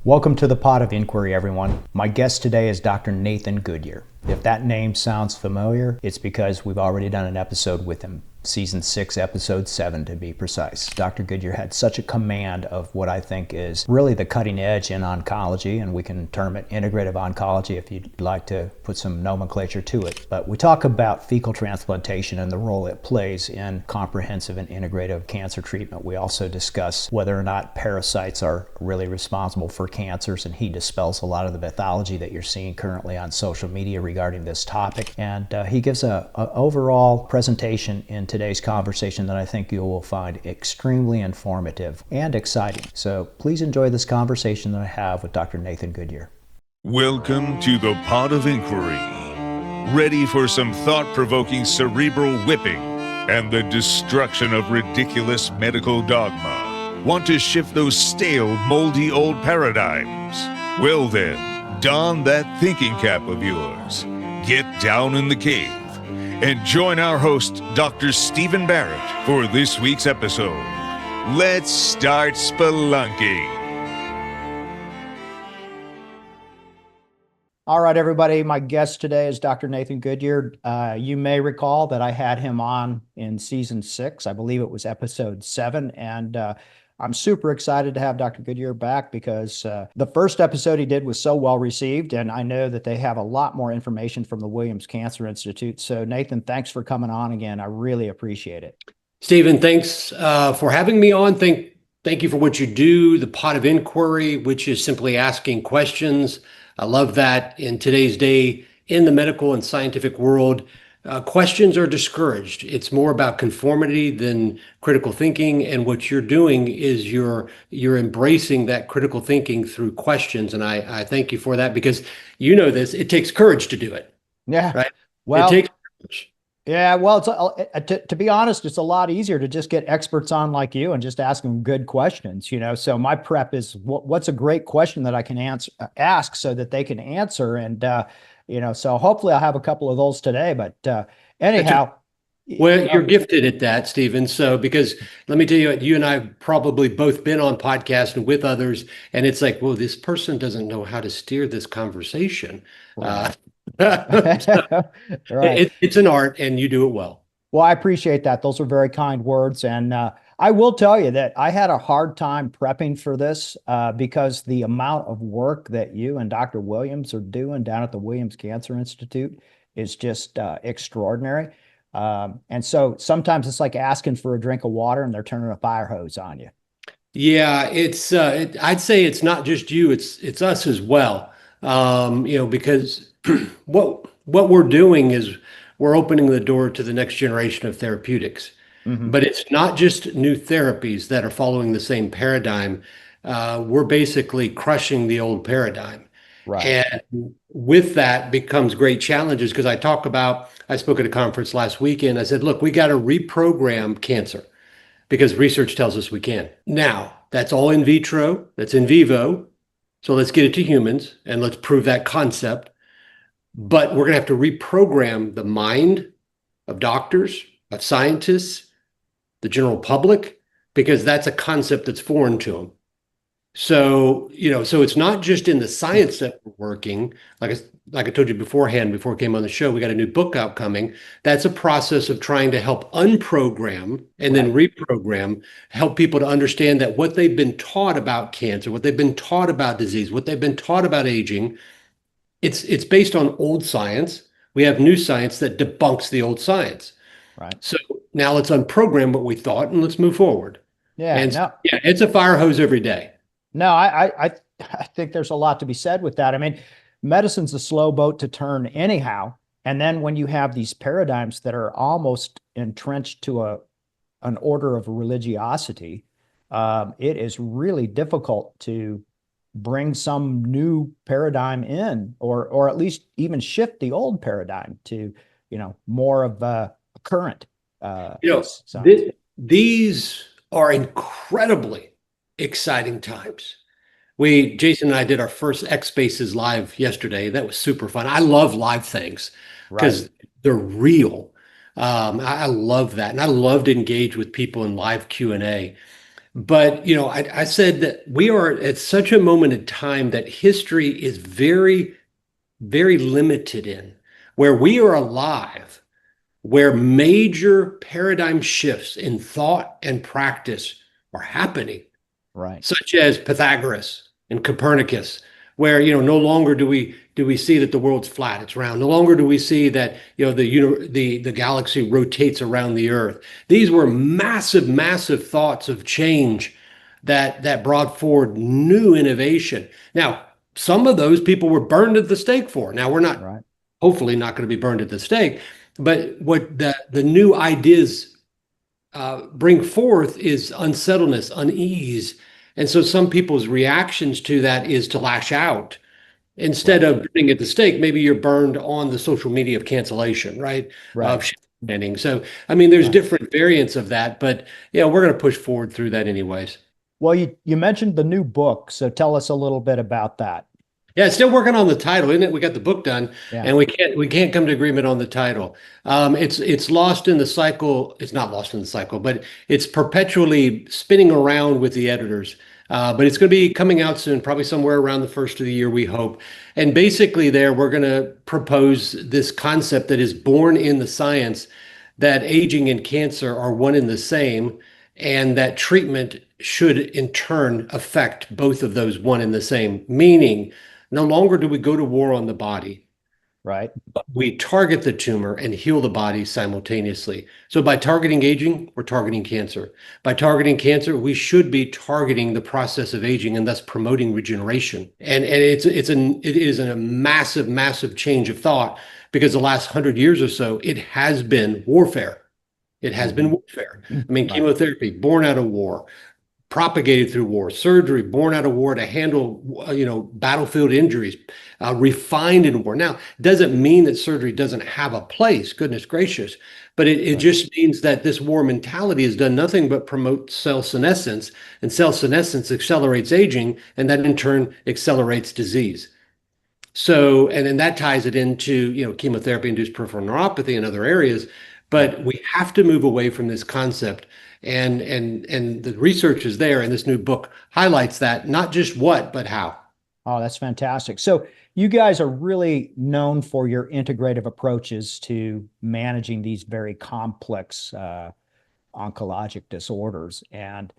Welcome to the Pod of Inquiry, everyone. My guest today is Dr. Nathan Goodyear. If that name sounds familiar, it's because we've already done an episode with him. Season 6, Episode 7 to be precise. Dr. Goodyear had such a command of what I think is really the cutting edge in oncology, and we can term it integrative oncology if you'd like to put some nomenclature to it. But we talk about fecal transplantation and the role it plays in comprehensive and integrative cancer treatment. We also discuss whether or not parasites are really responsible for cancers, and he dispels a lot of the mythology that you're seeing currently on social media regarding this topic. And he gives a overall presentation in today's conversation that I think you will find extremely informative and exciting. So please enjoy this conversation that I have with Dr. Nathan Goodyear. Welcome to the Pod of Inquiry. Ready for some thought-provoking cerebral whipping and the destruction of ridiculous medical dogma? Want to shift those stale, moldy old paradigms? Well then, don that thinking cap of yours. Get down in the cave and join our host, Dr. Stephen Barrett, for this week's episode. Let's start spelunking. All right, everybody. My guest today is Dr. Nathan Goodyear. You may recall that I had him on in Season 6. I believe it was Episode 7. And I'm super excited to have Dr. Goodyear back because the first episode he did was so well received, and I know that they have a lot more information from the Williams Cancer Institute. So Nathan, thanks for coming on again. I really appreciate it. Stephen, thanks for having me on. Thank you for what you do, the Pod of Inquiry, which is simply asking questions. I love that in today's day in the medical and scientific world. Questions are discouraged. It's more about conformity than critical thinking. And what you're doing is you're embracing that critical thinking through questions. And I thank you for that because you know this, it takes courage to do it. Yeah. Right. Well, it takes courage. Yeah. Well, to be honest, it's a lot easier to just get experts on like you and just ask them good questions, So my prep is what's a great question that I can ask so that they can answer. And, so hopefully I'll have a couple of those today, but anyhow. Well, you're gifted at that, Stephen. So, because let me tell you, you and I have probably both been on podcasts and with others, and it's like, well, this person doesn't know how to steer this conversation. Right. Right. It's an art, and you do it well. Well, I appreciate that. Those are very kind words. And I will tell you that I had a hard time prepping for this because the amount of work that you and Dr. Williams are doing down at the Williams Cancer Institute is just extraordinary. And so sometimes it's like asking for a drink of water and they're turning a fire hose on you. Yeah, it's I'd say it's not just you, it's us as well. Because what we're doing is we're opening the door to the next generation of therapeutics. Mm-hmm. But it's not just new therapies that are following the same paradigm. We're basically crushing the old paradigm. Right. And with that becomes great challenges because I spoke at a conference last weekend. I said, look, we got to reprogram cancer because research tells us we can. Now, that's all in vitro, that's in vivo. So let's get it to humans and let's prove that concept. But we're going to have to reprogram the mind of doctors, of scientists, the general public, because that's a concept that's foreign to them. So, so it's not just in the science that we're working. Like I told you beforehand, before I came on the show, we got a new book out coming. That's a process of trying to help unprogram and then reprogram, help people to understand that what they've been taught about cancer, what they've been taught about disease, what they've been taught about aging, it's based on old science. We have new science that debunks the old science. Right. So now let's unprogram what we thought and let's move forward. Yeah. And it's a fire hose every day. No, I think there's a lot to be said with that. I mean, medicine's a slow boat to turn anyhow. And then when you have these paradigms that are almost entrenched to an order of religiosity, it is really difficult to bring some new paradigm in, or at least even shift the old paradigm to, more of a current. These are incredibly exciting times. Jason and I did our first X Spaces live yesterday. That was super fun. I love live things because they're real. I love that. And I love to engage with people in live Q&A. But, I said that we are at such a moment in time that history is very, very limited in, where we are alive, where major paradigm shifts in thought and practice are happening, Right. such as Pythagoras and Copernicus, where no longer do we see that the world's flat, it's round. No longer do we see that the galaxy rotates around the Earth. These were massive, massive thoughts of change that brought forward new innovation. Now, some of those people were burned at the stake for. Now we're not, Right. hopefully, not going to be burned at the stake, but what the new ideas bring forth is unsettledness, unease. And so some people's reactions to that is to lash out instead of burning at the stake. Maybe you're burned on the social media of cancellation, right? Right. Of ending. So, I mean, there's Right. different variants of that, but yeah, we're going to push forward through that anyways. Well, you mentioned the new book, so tell us a little bit about that. Yeah, still working on the title, isn't it? We got the book done, Yeah. and we can't come to agreement on the title. It's lost in the cycle. It's not lost in the cycle, but it's perpetually spinning around with the editors. But it's going to be coming out soon, probably somewhere around the first of the year, we hope. And basically, there we're going to propose this concept that is born in the science that aging and cancer are one and the same, and that treatment should in turn affect both of those one and the same, meaning no longer do we go to war on the body. Right. We target the tumor and heal the body simultaneously. So by targeting aging, we're targeting cancer. By targeting cancer, we should be targeting the process of aging and thus promoting regeneration. And it is a massive, massive change of thought, because the last 100 years or so, it has been warfare. It has been warfare. I mean, Right. chemotherapy born out of war, propagated through war, surgery born out of war to handle, battlefield injuries, refined in war. Now, doesn't mean that surgery doesn't have a place, goodness gracious, but it just means that this war mentality has done nothing but promote cell senescence, and cell senescence accelerates aging, and that in turn accelerates disease. So, and then that ties it into, chemotherapy-induced peripheral neuropathy and other areas. But we have to move away from this concept. And the research is there, and this new book highlights that, not just what, but how. Oh, that's fantastic. So you guys are really known for your integrative approaches to managing these very complex oncologic disorders. And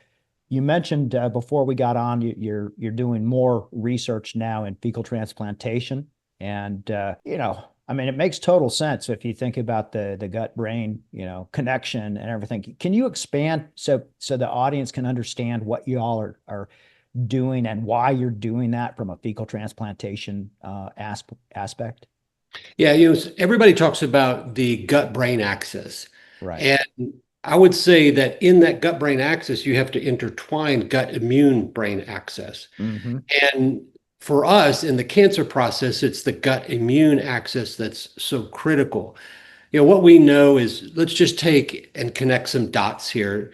you mentioned before we got on, you're doing more research now in fecal transplantation, and I mean, it makes total sense if you think about the gut brain, connection and everything. Can you expand so the audience can understand what you all are doing and why you're doing that from a fecal transplantation aspect? Yeah, everybody talks about the gut-brain axis. Right. And I would say that in that gut-brain axis, you have to intertwine gut-immune-brain axis. Mm-hmm. And for us in the cancer process, it's the gut immune axis that's so critical. What we know is, let's just take and connect some dots here.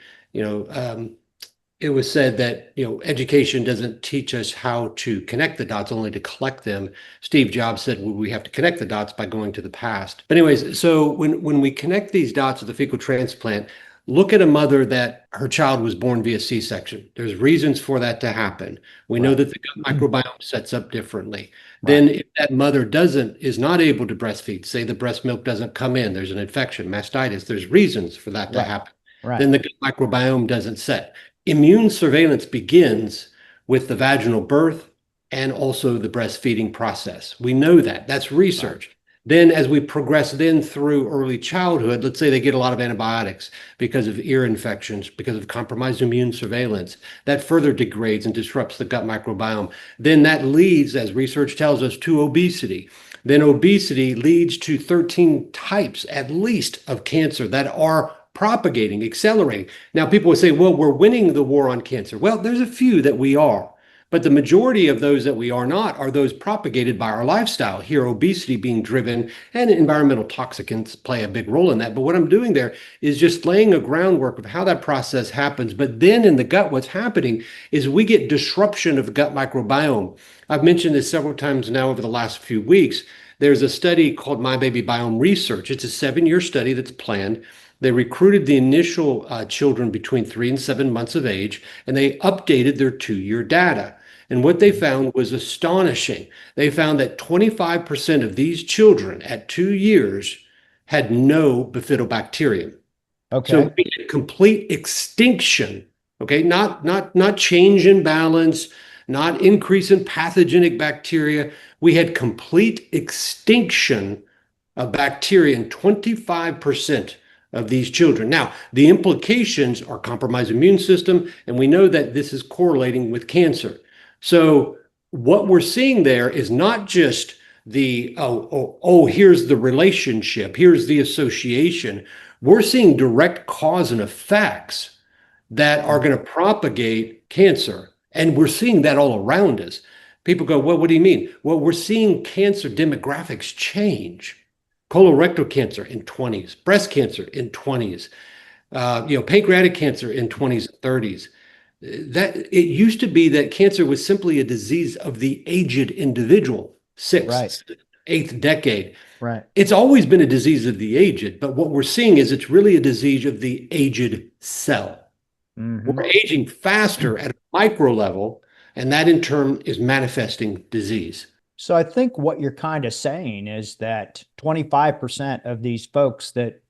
It was said that, education doesn't teach us how to connect the dots, only to collect them. Steve Jobs said, well, we have to connect the dots by going to the past. But anyways, so when we connect these dots with the fecal transplant, look at a mother that her child was born via C-section. There's reasons for that to happen. We know that the gut microbiome sets up differently. Then if that mother is not able to breastfeed, say the breast milk doesn't come in, there's an infection, mastitis, there's reasons for that to happen. Right. Then the gut microbiome doesn't set. Immune surveillance begins with the vaginal birth and also the breastfeeding process. We know that. That's research. Then as we progress then through early childhood, let's say they get a lot of antibiotics because of ear infections, because of compromised immune surveillance, that further degrades and disrupts the gut microbiome. Then that leads, as research tells us, to obesity. Then obesity leads to 13 types, at least, of cancer that are propagating, accelerating. Now, people would say, well, we're winning the war on cancer. Well, there's a few that we are. But the majority of those that we are not are those propagated by our lifestyle. Here, obesity being driven, and environmental toxicants play a big role in that. But what I'm doing there is just laying a groundwork of how that process happens. But then in the gut, what's happening is we get disruption of the gut microbiome. I've mentioned this several times now over the last few weeks. There's a study called My Baby Biome Research. It's a 7-year study that's planned. They recruited the initial children between 3 and 7 months of age, and they updated their 2-year data. And what they found was astonishing. They found that 25% of these children at 2 years had no bifidobacterium. So Okay. we had complete extinction, okay? Not change in balance, not increase in pathogenic bacteria. We had complete extinction of bacteria in 25% of these children. Now, the implications are compromised immune system, and we know that this is correlating with cancer. So what we're seeing there is not just the, here's the relationship, here's the association. We're seeing direct cause and effects that are going to propagate cancer. And we're seeing that all around us. People go, well, what do you mean? Well, we're seeing cancer demographics change. Colorectal cancer in 20s, breast cancer in 20s, pancreatic cancer in 20s and 30s. That it used to be that cancer was simply a disease of the aged individual, sixth, eighth decade. Right. It's always been a disease of the aged, but what we're seeing is it's really a disease of the aged cell. We're aging faster at a micro level, and that in turn is manifesting disease. So I think what you're kind of saying is that 25% of these folks that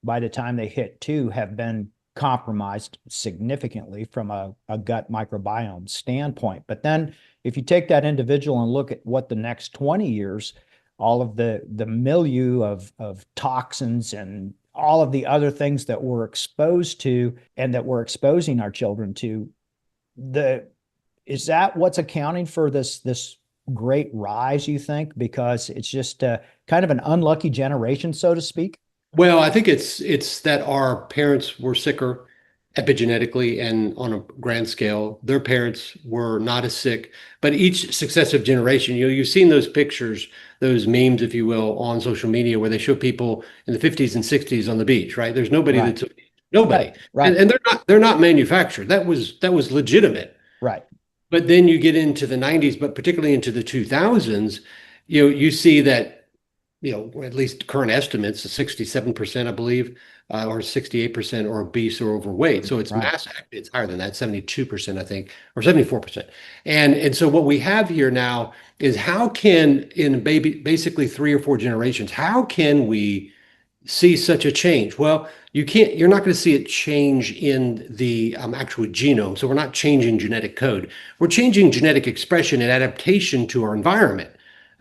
by the time they hit 2 have been compromised significantly from a gut microbiome standpoint. But then if you take that individual and look at what the next 20 years, all of the milieu of toxins and all of the other things that we're exposed to and that we're exposing our children to, is that what's accounting for this great rise, you think? Because it's just kind of an unlucky generation, so to speak? Well, I think it's that our parents were sicker epigenetically and on a grand scale. Their parents were not as sick, but each successive generation, you've seen those pictures, those memes, if you will, on social media where they show people in the 50s and 60s on the beach, right? There's nobody Right. that's nobody. Right. And they're not manufactured. That was legitimate. Right. But then you get into the 90s, but particularly into the 2000s, you see that, at least current estimates, 67%, I believe, or 68% are obese or overweight. So it's mass, it's higher than that, 72%, I think, or 74%. And so what we have here now is how can, in basically 3 or 4 generations, how can we see such a change? Well, you're not going to see it change in the actual genome. So we're not changing genetic code. We're changing genetic expression and adaptation to our environment.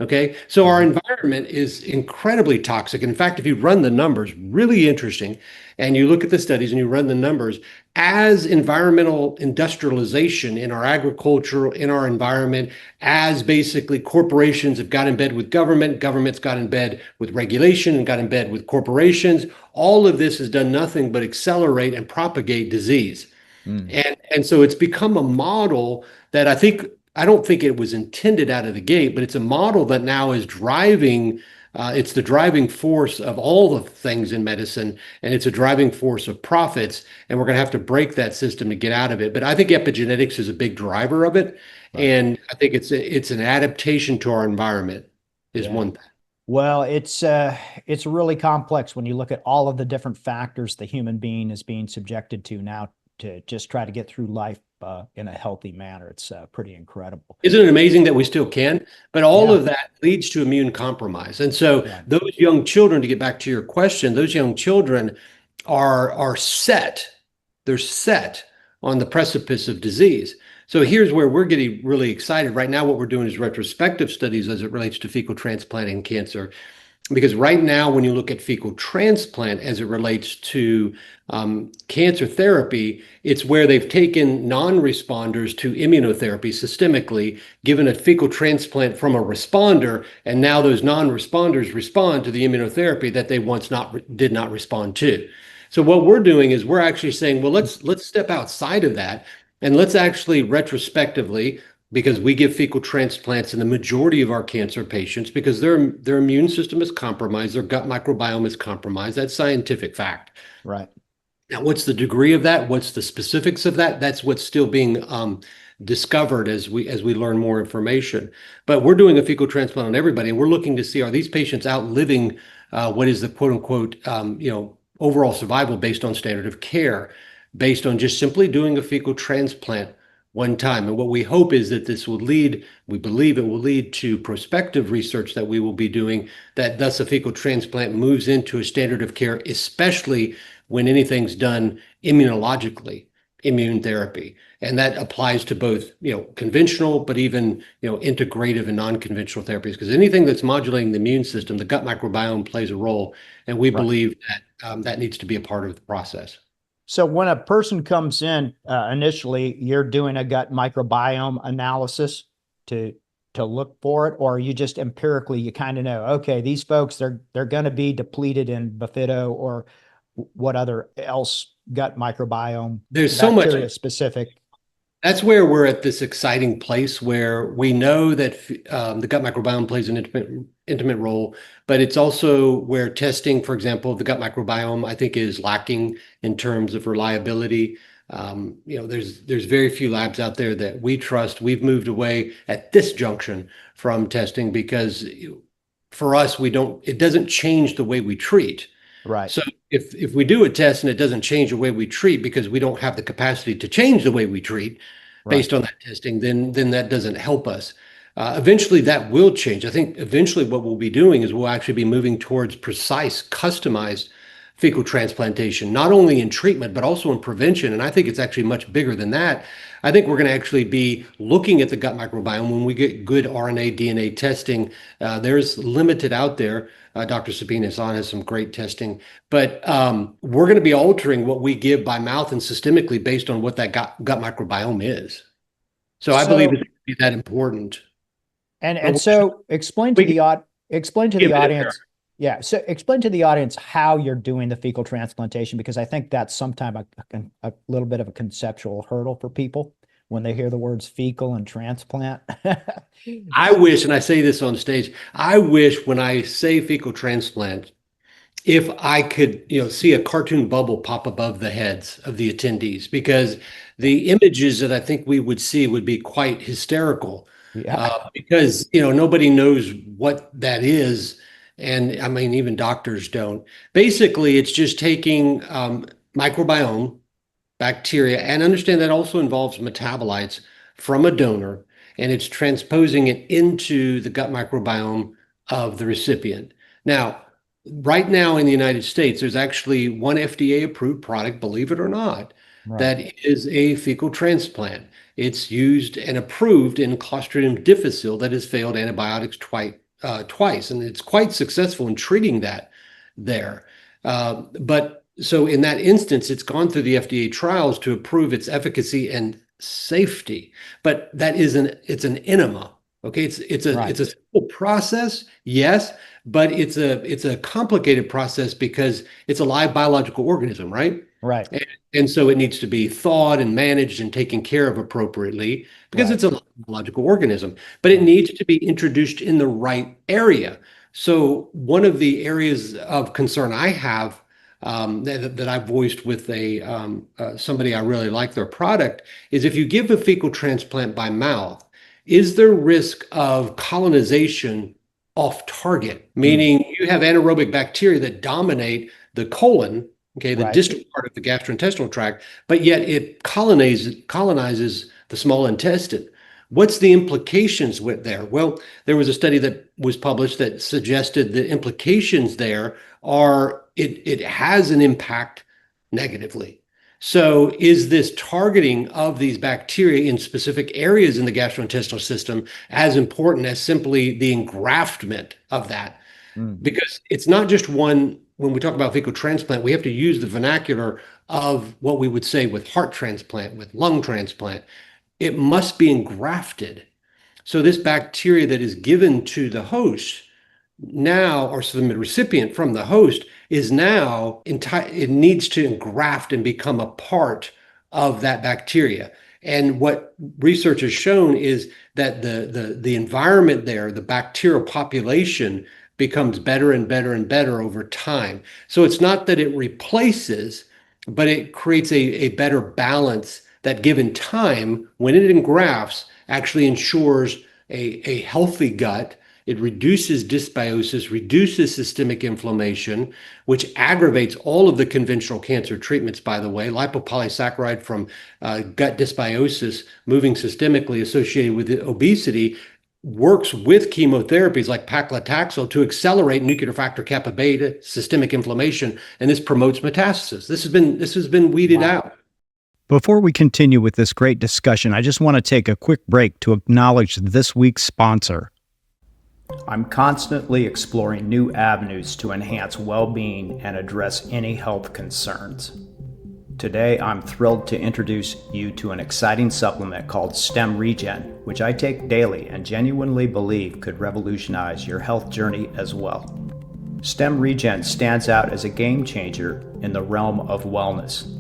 Okay. So our environment is incredibly toxic. In fact, if you run the numbers, really interesting, and you look at the studies and you run the numbers, as environmental industrialization in our agriculture, in our environment, as basically corporations have got in bed with government, government's got in bed with regulation and got in bed with corporations, all of this has done nothing but accelerate and propagate disease. And so it's become a model that I don't think it was intended out of the gate, but it's a model that now is driving, it's the driving force of all the things in medicine, and it's a driving force of profits, and we're going to have to break that system to get out of it. But I think epigenetics is a big driver of it, and I think it's an adaptation to our environment is one thing. Well, it's really complex when you look at all of the different factors the human being is being subjected to now to just try to get through life in a healthy manner. It's pretty incredible. Isn't it amazing that we still can? But all of that leads to immune compromise. And so those young children, to get back to your question, those young children are set. They're set on the precipice of disease. So here's where we're getting really excited. Right now, what we're doing is retrospective studies as it relates to fecal transplant and cancer. Because right now, when you look at fecal transplant as it relates to cancer therapy, it's where they've taken non-responders to immunotherapy systemically, given a fecal transplant from a responder, and now those non-responders respond to the immunotherapy that they once did not respond to. So what we're doing is we're actually saying, well, let's step outside of that, and let's actually retrospectively, because we give fecal transplants in the majority of our cancer patients because their immune system is compromised, their gut microbiome is compromised. That's scientific fact. Right. Now, what's the degree of that? What's the specifics of that? That's what's still being discovered as we learn more information. But we're doing a fecal transplant on everybody, and we're looking to see, are these patients outliving what is the quote unquote overall survival based on standard of care, based on just simply doing a fecal transplant one time. And what we hope is that this will lead, we believe it will lead to prospective research that we will be doing, that thus a fecal transplant moves into a standard of care, especially when anything's done immunologically, immune therapy. And that applies to both, conventional, but even, integrative and non-conventional therapies, because anything that's modulating the immune system, the gut microbiome plays a role. And we Right. believe that that needs to be a part of the process. So when a person comes in, initially, you're doing a gut microbiome analysis to look for it, or you just empirically you kind of know, okay, these folks they're going to be depleted in bifido or what other else gut microbiome There's so much. bacteria specific. That's where we're at this exciting place where we know that the gut microbiome plays an intimate role, but it's also where testing, for example, of the gut microbiome, I think is lacking in terms of reliability. There's very few labs out there that we trust. We've moved away at this junction from testing because for us, it doesn't change the way we treat. Right. So if we do a test and it doesn't change the way we treat because we don't have the capacity to change the way we treat based on that testing, then that doesn't help us. Eventually that will change. I think eventually what we'll be doing is we'll actually be moving towards precise, customized fecal transplantation, not only in treatment, but also in prevention. And I think it's actually much bigger than that. I think we're going to actually be looking at the gut microbiome when we get good RNA, DNA testing. There's limited out there. Dr. Sabina Hassan has some great testing, but we're going to be altering what we give by mouth and systemically based on what that gut microbiome is. So I believe it's going to be that important. And so explain to the audience. Yeah. So explain to the audience how you're doing the fecal transplantation, because I think that's sometimes a little bit of a conceptual hurdle for people when they hear the words fecal and transplant. I wish, and I say this on stage, I wish when I say fecal transplant, if I could, see a cartoon bubble pop above the heads of the attendees, because the images that I think we would see would be quite hysterical. Yeah. Because, nobody knows what that is. And I mean, even doctors don't. Basically, it's just taking microbiome, bacteria, and understand that also involves metabolites from a donor, and it's transposing it into the gut microbiome of the recipient. Now, right now in the United States, there's actually one FDA-approved product, believe it or not, that is a fecal transplant. It's used and approved in Clostridium difficile that has failed antibiotics twice, and it's quite successful in treating that there. But so in that instance, it's gone through the FDA trials to approve its efficacy and safety. But it's an enema. Okay, it's a simple process, yes, but it's a complicated process because it's a live biological organism, right? Right. And so it needs to be thawed and managed and taken care of appropriately because it's a biological organism, but it needs to be introduced in the right area. So one of the areas of concern I have that I've voiced with somebody I really like their product is if you give a fecal transplant by mouth, is there risk of colonization off target? Meaning you have anaerobic bacteria that dominate the colon, okay, the distal part of the gastrointestinal tract, but yet it colonizes the small intestine. What's the implications with there? Well, there was a study that was published that suggested the implications there are it has an impact negatively. So is this targeting of these bacteria in specific areas in the gastrointestinal system as important as simply the engraftment of that? Because it's not just one, when we talk about fecal transplant, we have to use the vernacular of what we would say with heart transplant, with lung transplant. It must be engrafted. So this bacteria that is given to the host now, or so the recipient from the host is now, it needs to engraft and become a part of that bacteria. And what research has shown is that the environment there, the bacterial population becomes better and better and better over time. So it's not that it replaces, but it creates a better balance that given time, when it engrafts, actually ensures a healthy gut It reduces dysbiosis, reduces systemic inflammation, which aggravates all of the conventional cancer treatments, by the way. Lipopolysaccharide from gut dysbiosis moving systemically associated with obesity works with chemotherapies like paclitaxel to accelerate nuclear factor kappa beta, systemic inflammation, and this promotes metastasis. This has been weeded out. Before we continue with this great discussion, I just want to take a quick break to acknowledge this week's sponsor. I'm constantly exploring new avenues to enhance well-being and address any health concerns. Today, I'm thrilled to introduce you to an exciting supplement called Stem Regen, which I take daily and genuinely believe could revolutionize your health journey as well. Stem Regen stands out as a game changer in the realm of wellness.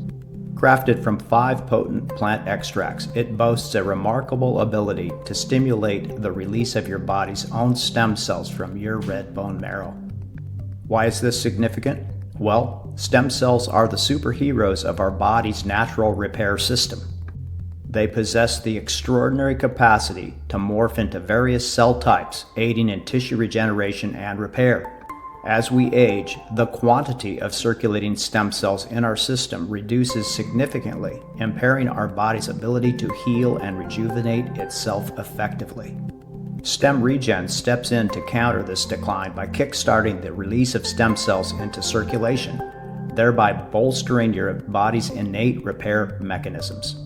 Crafted from 5 potent plant extracts, it boasts a remarkable ability to stimulate the release of your body's own stem cells from your red bone marrow. Why is this significant? Well, stem cells are the superheroes of our body's natural repair system. They possess the extraordinary capacity to morph into various cell types, aiding in tissue regeneration and repair. As we age, the quantity of circulating stem cells in our system reduces significantly, impairing our body's ability to heal and rejuvenate itself effectively. Stem Regen steps in to counter this decline by kickstarting the release of stem cells into circulation, thereby bolstering your body's innate repair mechanisms.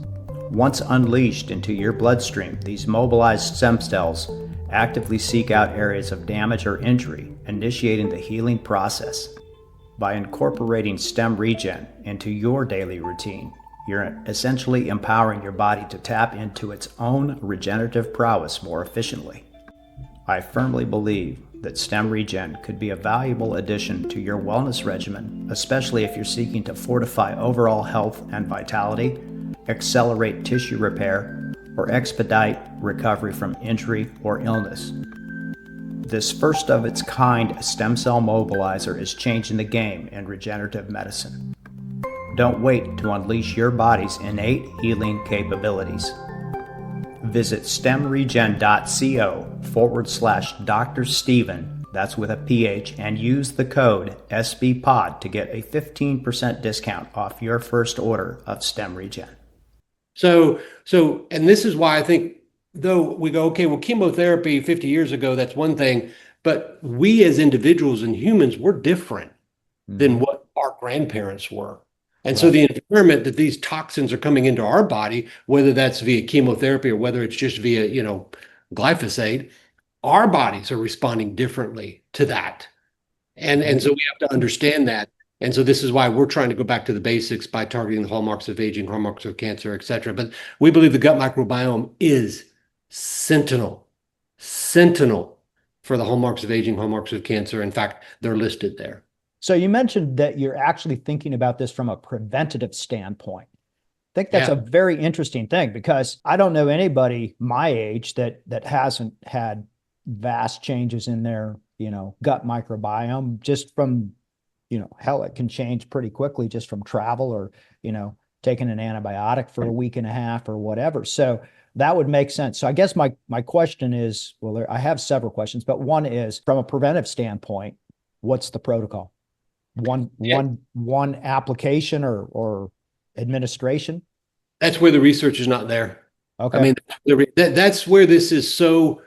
Once unleashed into your bloodstream, these mobilized stem cells actively seek out areas of damage or injury, initiating the healing process. By incorporating Stem Regen into your daily routine, you're essentially empowering your body to tap into its own regenerative prowess more efficiently. I firmly believe that Stem Regen could be a valuable addition to your wellness regimen, especially if you're seeking to fortify overall health and vitality, accelerate tissue repair, or expedite recovery from injury or illness. This first of its kind stem cell mobilizer is changing the game in regenerative medicine. Don't wait to unleash your body's innate healing capabilities. Visit stemregen.co/Dr. Steven, that's with a PH, and use the code SBPOD to get a 15% discount off your first order of Stem Regen. So, and this is why I think, though we go, okay, well, chemotherapy 50 years ago, that's one thing, but we as individuals and humans, we're different than what our grandparents were. And so the environment that these toxins are coming into our body, whether that's via chemotherapy or whether it's just via, glyphosate, our bodies are responding differently to that. And so we have to understand that. And so this is why we're trying to go back to the basics by targeting the hallmarks of aging, hallmarks of cancer, et cetera. But we believe the gut microbiome is sentinel for the hallmarks of aging, hallmarks of cancer. In fact, they're listed there. So you mentioned that you're actually thinking about this from a preventative standpoint. I think that's a very interesting thing, because I don't know anybody my age that hasn't had vast changes in their, gut microbiome just from, hell, it can change pretty quickly just from travel or, taking an antibiotic for a week and a half or whatever. So that would make sense. So I guess my question is, well, I have several questions, but one is from a preventive standpoint, what's the protocol? One application or administration? That's where the research is not there. Okay. I mean, that's where this is so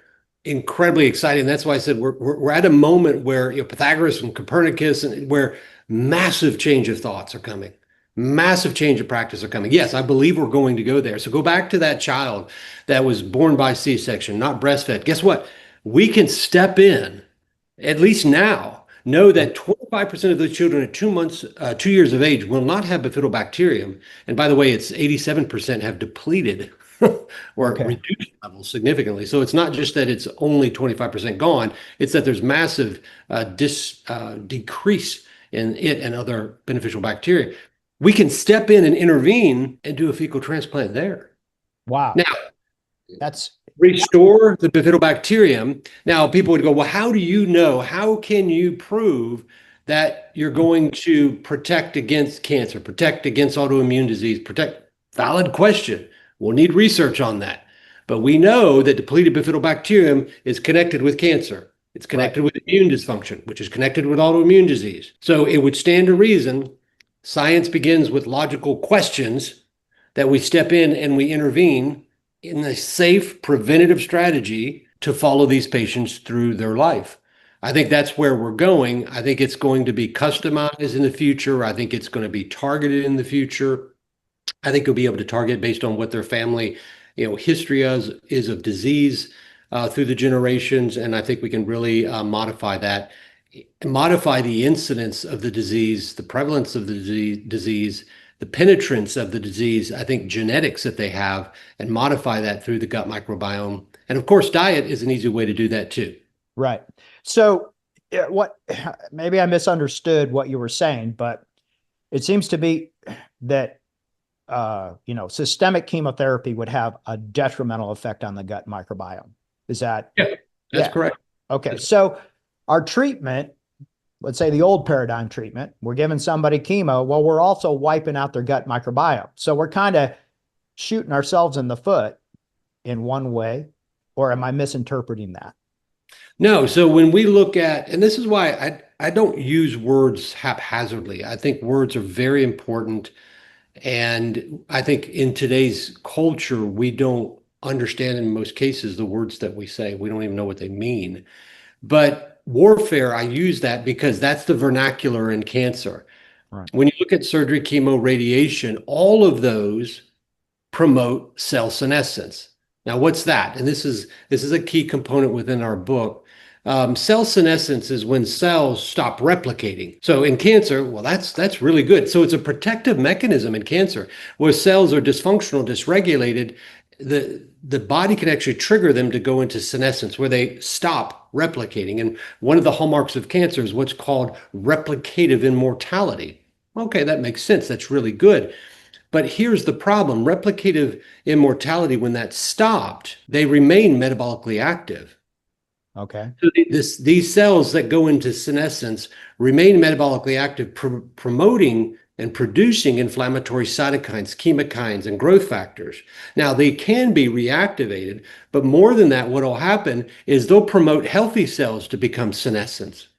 incredibly exciting. That's why I said we're at a moment where Pythagoras and Copernicus, and where massive change of thoughts are coming, massive change of practice are coming. Yes, I believe we're going to go there. So go back to that child that was born by C-section, not breastfed. Guess what? We can step in, at least now, know that 25% of those children at 2 years of age will not have bifidobacterium. And by the way, it's 87% have depleted or reduced levels significantly. So it's not just that it's only 25% gone, it's that there's massive decrease in it and other beneficial bacteria. We can step in and intervene and do a fecal transplant there. Wow. Now, that's restore the bifidobacterium. Now, people would go, well, how do you know? How can you prove that you're going to protect against cancer, protect against autoimmune disease, protect? Valid question. We'll need research on that. But we know that depleted bifidobacterium is connected with cancer. It's connected with immune dysfunction, which is connected with autoimmune disease. So it would stand to reason science begins with logical questions that we step in and we intervene in a safe preventative strategy to follow these patients through their life. I think that's where we're going. I think it's going to be customized in the future. I think it's going to be targeted in the future. I think you'll be able to target based on what their family, history is of disease through the generations. And I think we can really modify the incidence of the disease, the prevalence of the disease, the penetrance of the disease, I think genetics that they have, and modify that through the gut microbiome. And of course, diet is an easy way to do that too. Right. So maybe I misunderstood what you were saying, but it seems to be that, systemic chemotherapy would have a detrimental effect on the gut microbiome. Is that? Yeah, that's correct. Okay. So our treatment, let's say the old paradigm treatment, we're giving somebody chemo. Well, we're also wiping out their gut microbiome. So we're kind of shooting ourselves in the foot in one way, or am I misinterpreting that? No. So when we look at, and this is why I don't use words haphazardly. I think words are very important. And I think in today's culture, we don't understand in most cases the words that we say. We don't even know what they mean. But warfare, I use that because that's the vernacular in cancer. Right. When you look at surgery, chemo, radiation, all of those promote cell senescence. Now, what's that? And this is a key component within our book. Cell senescence is when cells stop replicating. So in cancer, well, that's really good. So it's a protective mechanism in cancer where cells are dysfunctional, dysregulated. The body can actually trigger them to go into senescence where they stop replicating. And one of the hallmarks of cancer is what's called replicative immortality. Okay, that makes sense. That's really good. But here's the problem. Replicative immortality, when that stopped, they remain metabolically active. Okay. So these cells that go into senescence remain metabolically active, promoting and producing inflammatory cytokines, chemokines, and growth factors. Now, they can be reactivated, but more than that, what will happen is they'll promote healthy cells to become senescent.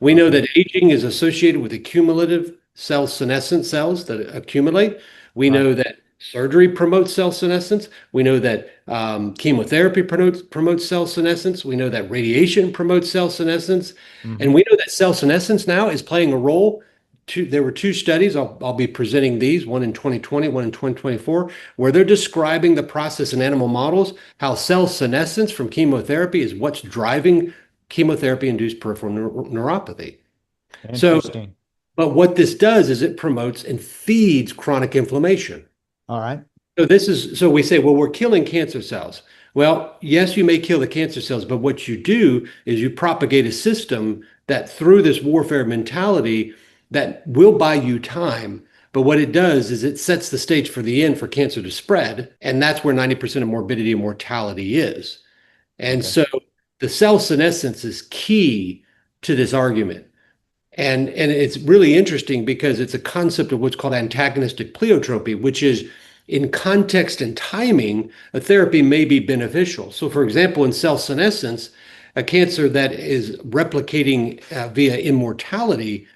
We know that aging is associated with accumulative cell senescent cells that accumulate. We know that surgery promotes cell senescence. We know that chemotherapy promotes cell senescence. We know that radiation promotes cell senescence. And we know that cell senescence now is playing a role. There were two studies, I'll be presenting these, one in 2020, one in 2024, where they're describing the process in animal models, how cell senescence from chemotherapy is what's driving chemotherapy-induced peripheral neuropathy. Interesting. But what this does is it promotes and feeds chronic inflammation. All right. So we say, well, we're killing cancer cells. Well, yes, you may kill the cancer cells, but what you do is you propagate a system that through this warfare mentality that will buy you time. But what it does is it sets the stage for the end for cancer to spread. And that's where 90% of morbidity and mortality is. And so the cell senescence is key to this argument. And it's really interesting because it's a concept of what's called antagonistic pleiotropy, which is in context and timing, a therapy may be beneficial. So for example, in cell senescence, a cancer that is replicating via immortality,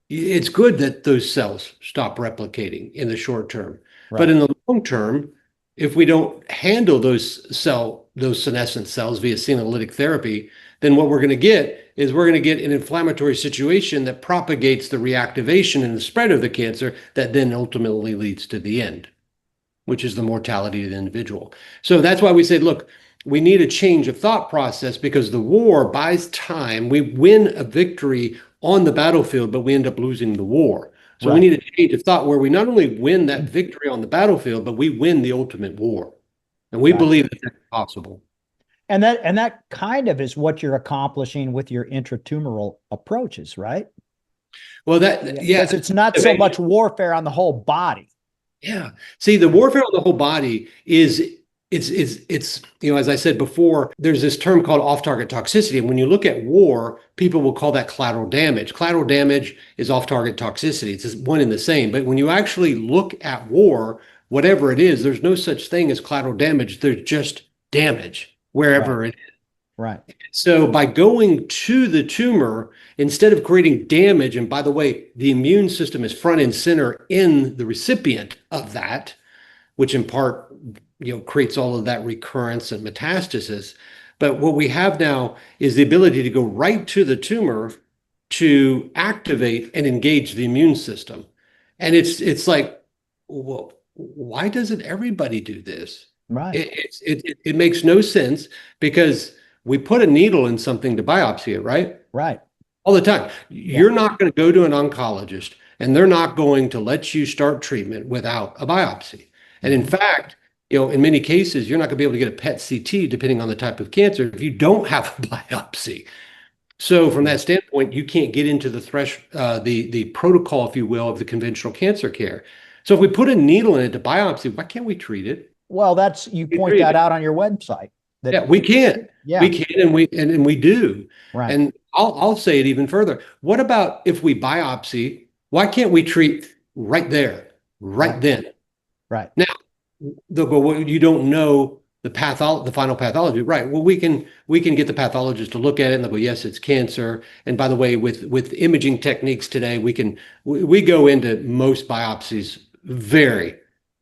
it's good that those cells stop replicating in the short term. Right. But in the long term, if we don't handle those senescent cells via senolytic therapy, then what we're going to get is we're going to get an inflammatory situation that propagates the reactivation and the spread of the cancer that then ultimately leads to the end, which is the mortality of the individual. So that's why we said, look, we need a change of thought process because the war buys time. We win a victory on the battlefield, but we end up losing the war. So we need a change of thought where we not only win that victory on the battlefield, but we win the ultimate war. And we believe that that's possible. And that kind of is what you're accomplishing with your intratumoral approaches, right? Well, because it's not so much warfare on the whole body. Yeah. See, the warfare on the whole body is it's as I said before, there's this term called off-target toxicity. And when you look at war, people will call that collateral damage. Collateral damage is off-target toxicity. It's one and the same. But when you actually look at war, whatever it is, there's no such thing as collateral damage. There's just damage wherever it is. Right. So by going to the tumor, instead of creating damage, and by the way, the immune system is front and center in the recipient of that, which in part, creates all of that recurrence and metastasis. But what we have now is the ability to go right to the tumor to activate and engage the immune system. And it's like, well, why doesn't everybody do this? Right. It makes no sense because we put a needle in something to biopsy it, right? Right. All the time. You're not going to go to an oncologist and they're not going to let you start treatment without a biopsy. And in fact, in many cases, you're not going to be able to get a PET CT depending on the type of cancer if you don't have a biopsy. So from that standpoint, you can't get into the protocol, if you will, of the conventional cancer care. So if we put a needle in it to biopsy, why can't we treat it? Well, you point that out on your website. We can. Yeah. We can, and we do. Right. And I'll say it even further. What about if we biopsy? Why can't we treat right there, right then? Right. Now, they'll go, well, you don't know the final pathology. Right. Well, we can get the pathologist to look at it and they'll go, yes, it's cancer. And by the way, with imaging techniques today, we go into most biopsies very,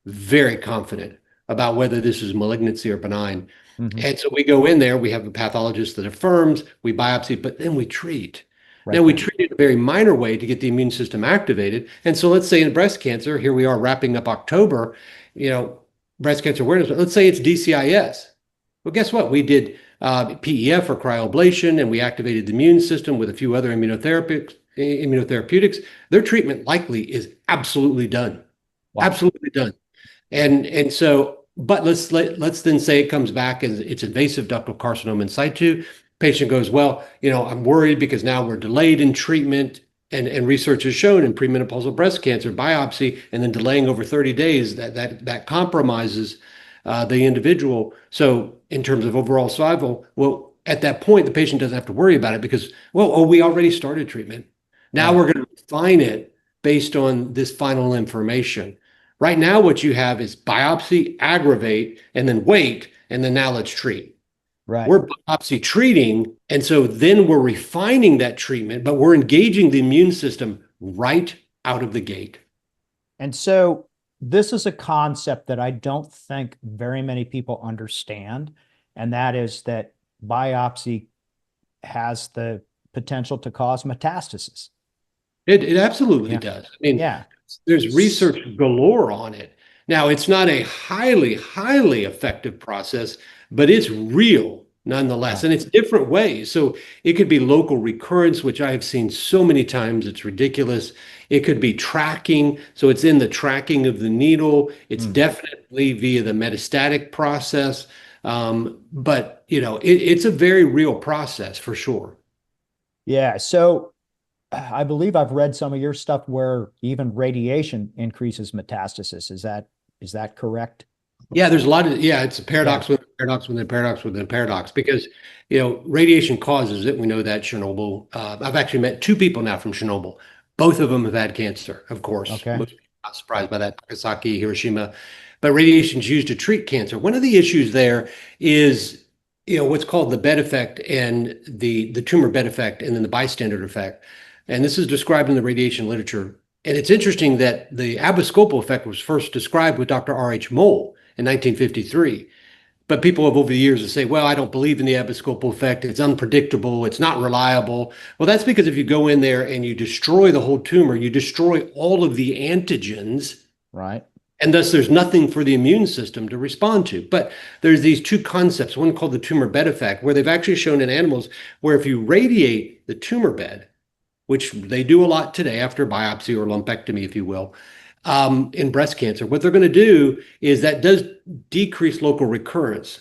very confident about whether this is malignancy or benign. Mm-hmm. And so we go in there, we have a pathologist that affirms, we biopsy, but then we treat. Right. Now we treat it in a very minor way to get the immune system activated. And so let's say in breast cancer, here we are wrapping up October, breast cancer awareness, let's say it's DCIS. Well, guess what? We did PEF or cryoablation, and we activated the immune system with a few other immunotherapeutics. Their treatment likely is absolutely done. Wow. Absolutely done. And so, but let's then say it comes back as it's invasive ductal carcinoma in situ. Patient goes, well, I'm worried because now we're delayed in treatment, and research has shown in premenopausal breast cancer biopsy and then delaying over 30 days that compromises the individual. So in terms of overall survival, well, at that point, the patient doesn't have to worry about it because, we already started treatment. Now we're going to refine it based on this final information. Right now, what you have is biopsy, aggravate, and then wait, and then now let's treat. Right. We're biopsy treating, and so then we're refining that treatment, but we're engaging the immune system right out of the gate. And so this is a concept that I don't think very many people understand, and that is that biopsy has the potential to cause metastasis. It absolutely does. I mean, there's research galore on it. Now, it's not a highly, highly effective process, but it's real nonetheless, and it's different ways. So it could be local recurrence, which I have seen so many times, it's ridiculous. It could be tracking. So it's in the tracking of the needle. It's definitely via the metastatic process. But, it's a very real process for sure. Yeah. So I believe I've read some of your stuff where even radiation increases metastasis. Is that correct? Yeah, there's a lot of, it's a paradox within a paradox within a paradox within a paradox because, radiation causes it. We know that Chernobyl. I've actually met 2 people now from Chernobyl. Both of them have had cancer, of course. Okay. Most people are not surprised by that, Nagasaki, Hiroshima. But radiation is used to treat cancer. One of the issues there is, what's called the bed effect and the tumor bed effect and then the bystander effect. And this is described in the radiation literature. And it's interesting that the abscopal effect was first described with Dr. R.H. Moll in 1953. But people have over the years to say, well, I don't believe in the abscopal effect. It's unpredictable. It's not reliable. Well, that's because if you go in there and you destroy the whole tumor, you destroy all of the antigens. Right. And thus there's nothing for the immune system to respond to. But there's these 2 concepts, one called the tumor bed effect, where they've actually shown in animals where if you radiate the tumor bed, which they do a lot today after biopsy or lumpectomy, if you will, in breast cancer, what they're going to do is that does decrease local recurrence,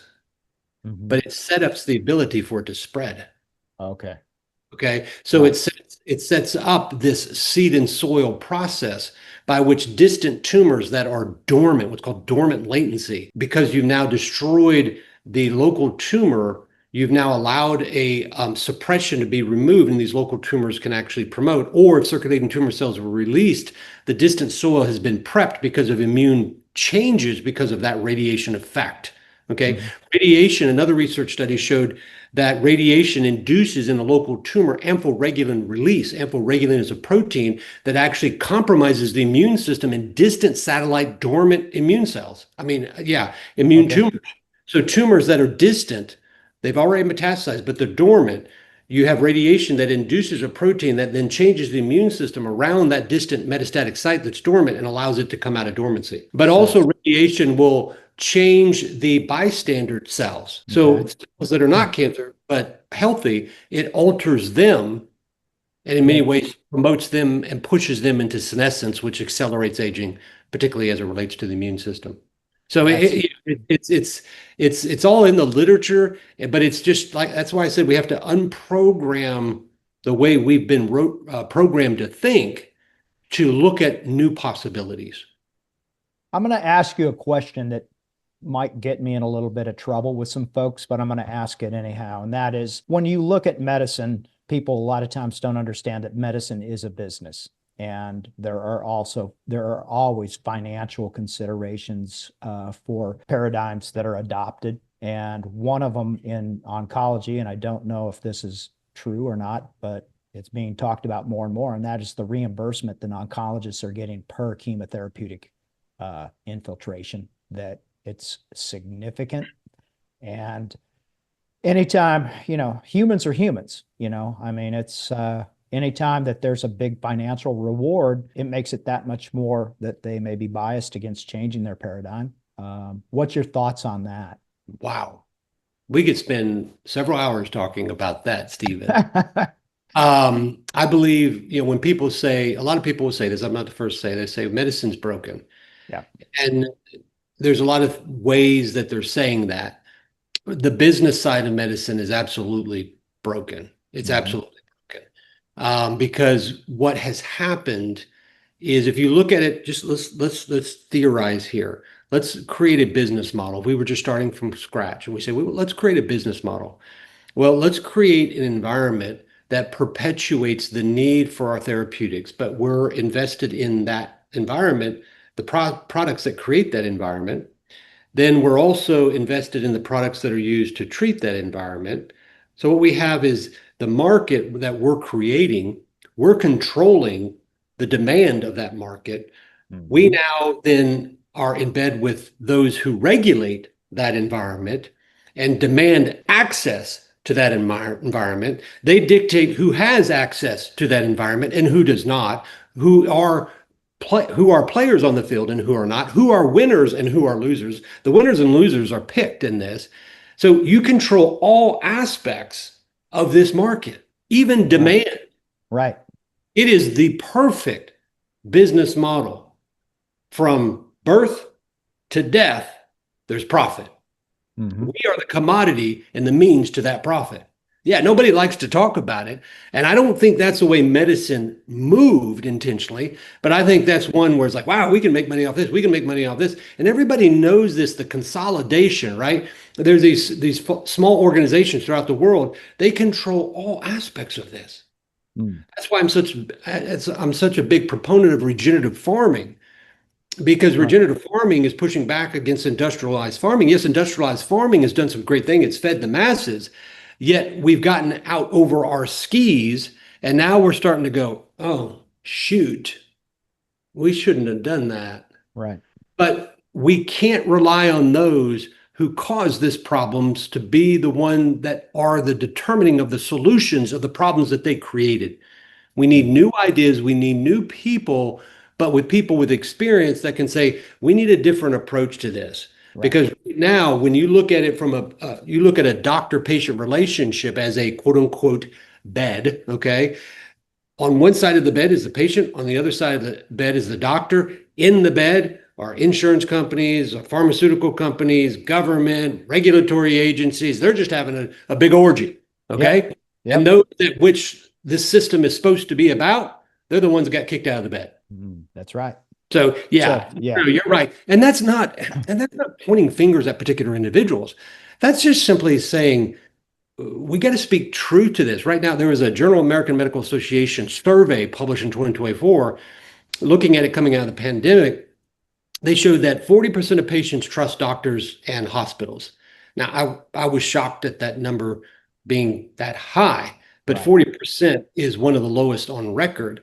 but it sets up the ability for it to spread. Okay. Okay. So it sets up this seed and soil process by which distant tumors that are dormant, what's called dormant latency, because you've now destroyed the local tumor, you've now allowed a suppression to be removed, and these local tumors can actually promote, or if circulating tumor cells were released, the distant soil has been prepped because of immune changes because of that radiation effect Okay. Radiation, another research study showed that radiation induces in the local tumor amphoregulin release. Amphoregulin is a protein that actually compromises the immune system in distant satellite dormant immune cells. Immune tumors. So tumors that are distant, they've already metastasized, but they're dormant. You have radiation that induces a protein that then changes the immune system around that distant metastatic site that's dormant and allows it to come out of dormancy. But also radiation will change the bystander cells. So cells that are not cancer, but healthy, it alters them and in many ways promotes them and pushes them into senescence, which accelerates aging, particularly as it relates to the immune system. So it's all in the literature, but it's just like, that's why I said we have to unprogram the way we've been programmed to think, to look at new possibilities. I'm going to ask you a question that might get me in a little bit of trouble with some folks, but I'm going to ask it anyhow. And that is, when you look at medicine, people a lot of times don't understand that medicine is a business. And there are always financial considerations for paradigms that are adopted. And one of them in oncology, and I don't know if this is true or not, but it's being talked about more and more, and that is the reimbursement that oncologists are getting per chemotherapeutic infiltration, that it's significant. And anytime, humans are humans, it's anytime that there's a big financial reward, it makes it that much more that they may be biased against changing their paradigm. What's your thoughts on that? Wow. We could spend several hours talking about that, Stephen. I believe, when people say, a lot of people will say this, I'm not the first to say, they say medicine's broken. Yeah. And there's a lot of ways that they're saying that. The business side of medicine is absolutely broken. It's absolutely broken. Because what has happened is, if you look at it, just let's theorize here. Let's create a business model. We were just starting from scratch, and we say, well, let's create a business model. Well, let's create an environment that perpetuates the need for our therapeutics, but we're invested in that environment, the products that create that environment. Then we're also invested in the products that are used to treat that environment. So what we have is the market that we're creating, we're controlling the demand of that market. We now then are in bed with those who regulate that environment and demand access to that environment. They dictate who has access to that environment and who does not, who are players on the field and who are not, who are winners and who are losers. The winners and losers are picked in this. So you control all aspects of this market, even demand. Right. It is the perfect business model. From birth to death, there's profit. We are the commodity and the means to that profit. Yeah, nobody likes to talk about it. And I don't think that's the way medicine moved intentionally, but I think that's one where it's like, wow, we can make money off this. We can make money off this. And everybody knows this, the consolidation, right? There's these small organizations throughout the world. They control all aspects of this. That's why I'm such a big proponent of regenerative farming, because regenerative farming is pushing back against industrialized farming. Yes, industrialized farming has done some great things. It's fed the masses. Yet we've gotten out over our skis, and now we're starting to go, oh, shoot, we shouldn't have done that. Right. But we can't rely on those who cause these problems to be the one that are the determining of the solutions of the problems that they created. We need new ideas. We need new people, but with people with experience that can say, we need a different approach to this. Right. Because now when you look at it from you look at a doctor-patient relationship as a quote unquote bed, okay? On one side of the bed is the patient, on the other side of the bed is the doctor. In the bed are insurance companies, pharmaceutical companies, government, regulatory agencies. They're just having a big orgy, okay? Yep. And those that which this system is supposed to be about, they're the ones that got kicked out of the bed. That's right. So yeah, you're right. And that's not pointing fingers at particular individuals. That's just simply saying, we got to speak true to this. Right now, there was a Journal of American Medical Association survey published in 2024, looking at it coming out of the pandemic, they showed that 40% of patients trust doctors and hospitals. Now, I was shocked at that number being that high, but Right. 40% is one of the lowest on record.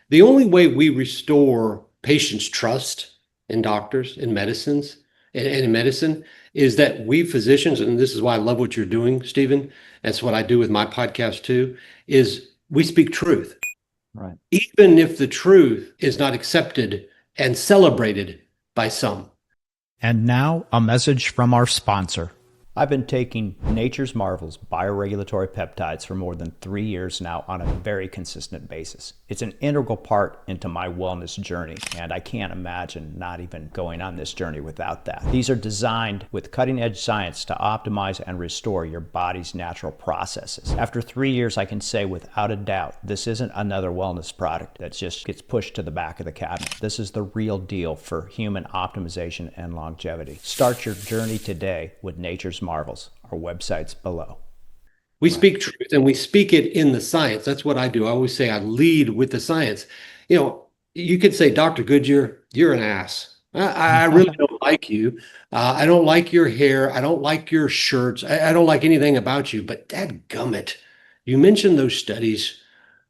The only way we restore patients' trust in doctors, in medicines, and in medicine is that we physicians, and this is why I love what you're doing, Stephen, that's what I do with my podcast too, is we speak truth. Right. Even if the truth is not accepted and celebrated by some. And now, a message from our sponsor. I've been taking Nature's Marvels bioregulatory peptides for more than 3 years now on a very consistent basis. It's an integral part into my wellness journey, and I can't imagine not even going on this journey without that. These are designed with cutting-edge science to optimize and restore your body's natural processes. After 3 years, I can say without a doubt, this isn't another wellness product that just gets pushed to the back of the cabinet. This is the real deal for human optimization and longevity. Start your journey today with Nature's Marvels. Our website's below. We speak truth and we speak it in the science. That's what I do. I always say I lead with the science. You know, you could say, Dr. Goodyear, you're an ass. I really don't like you. I don't like your hair. I don't like your shirts. I don't like anything about you. But dadgummit, you mentioned those studies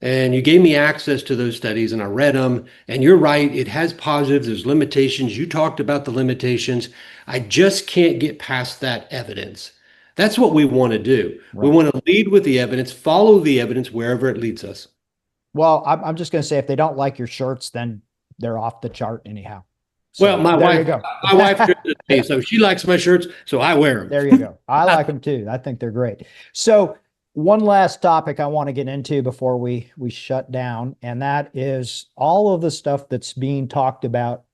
and you gave me access to those studies and I read them. And you're right. It has positives. There's limitations. You talked about the limitations. I just can't get past that evidence. That's what we want to do. Right. We want to lead with the evidence, follow the evidence wherever it leads us. Well, I'm just going to say if they don't like your shirts, then they're off the chart anyhow. So, Well, my there you wife, go. my wife dresses me, so she likes my shirts, so I wear them. There you go. I like them too. I think they're great. So one last topic I want to get into before we shut down, and that is all of the stuff that's being talked about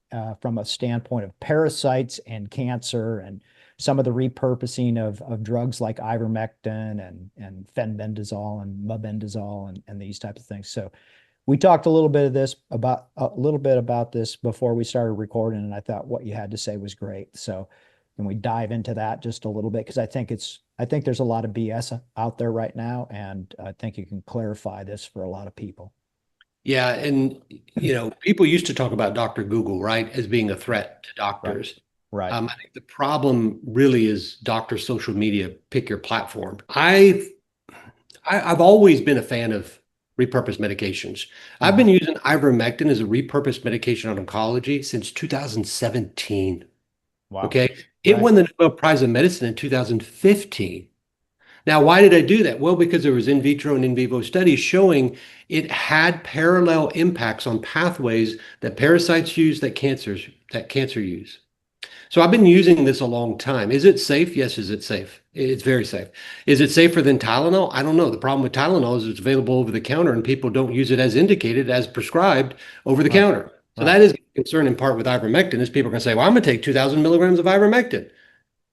from a standpoint of parasites and cancer and some of the repurposing of drugs like ivermectin and fenbendazole and mebendazole and these types of things. So we talked a little bit about this before we started recording, and I thought what you had to say was great. So can we dive into that just a little bit? Because I think there's a lot of BS out there right now, and I think you can clarify this for a lot of people. Yeah, and you know, people used to talk about Dr. Google, right, as being a threat to doctors. Right. I think the problem really is doctor social media. Pick your platform. I've always been a fan of repurposed medications. I've been using ivermectin as a repurposed medication on oncology since 2017. Wow. Okay. It Right. won the Nobel Prize in Medicine in 2015. Now, why did I do that? Well, because there was in vitro and in vivo studies showing it had parallel impacts on pathways that parasites use, that cancer use. So I've been using this a long time. Is it safe? Yes. Is it safe? It's very safe. Is it safer than Tylenol? I don't know. The problem with Tylenol is it's available over the counter and people don't use it as indicated, as prescribed over the counter. So that is a concern in part with ivermectin is people are going to say, well, I'm going to take 2,000 milligrams of ivermectin.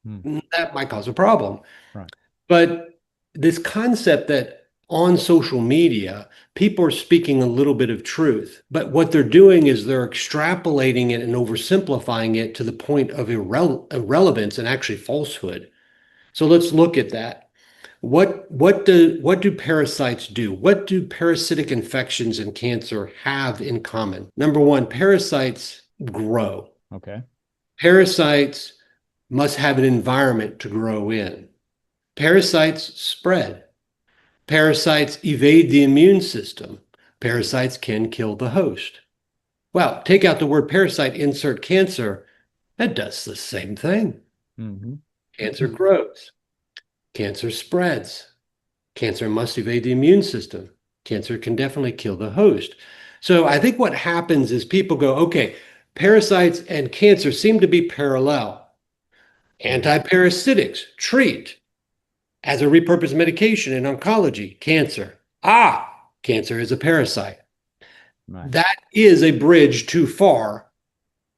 That might cause a problem. Right. But this concept that on social media, people are speaking a little bit of truth, but what they're doing is they're extrapolating it and oversimplifying it to the point of irrelevance and actually falsehood. So let's look at that. What do parasites do? What do parasitic infections and cancer have in common? Number one, parasites grow. Okay. Parasites must have an environment to grow in. Parasites spread. Parasites evade the immune system. Parasites can kill the host. Well, take out the word parasite, insert cancer. That does the same thing. Cancer grows. Cancer spreads. Cancer must evade the immune system. Cancer can definitely kill the host. So I think what happens is people go, okay, parasites and cancer seem to be parallel. Antiparasitics treat as a repurposed medication in oncology, cancer. Cancer is a parasite. Right. That is a bridge too far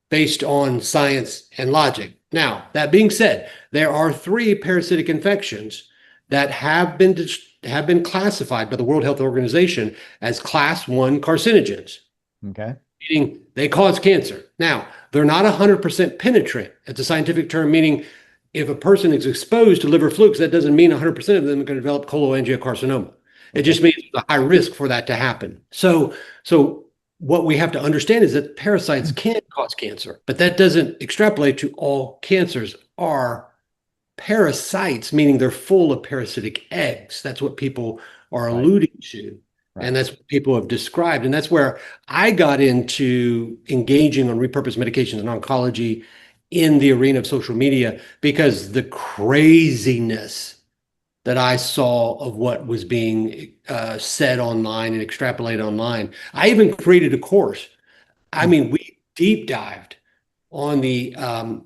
based on science and logic. Now, that being said, there are 3 parasitic infections that have been classified by the World Health Organization as class 1 carcinogens. Okay. Meaning they cause cancer. Now, they're not 100% penetrant. It's a scientific term, meaning if a person is exposed to liver flukes, that doesn't mean 100% of them are going to develop cholangiocarcinoma. It just means there's a high risk for that to happen. So what we have to understand is that parasites can cause cancer, but that doesn't extrapolate to all cancers are parasites, meaning they're full of parasitic eggs. That's what people are alluding to. And that's what people have described. And that's where I got into engaging on repurposed medications and oncology in the arena of social media, because the craziness that I saw of what was being said online and extrapolated online. I even created a course. I mean, we deep dived on the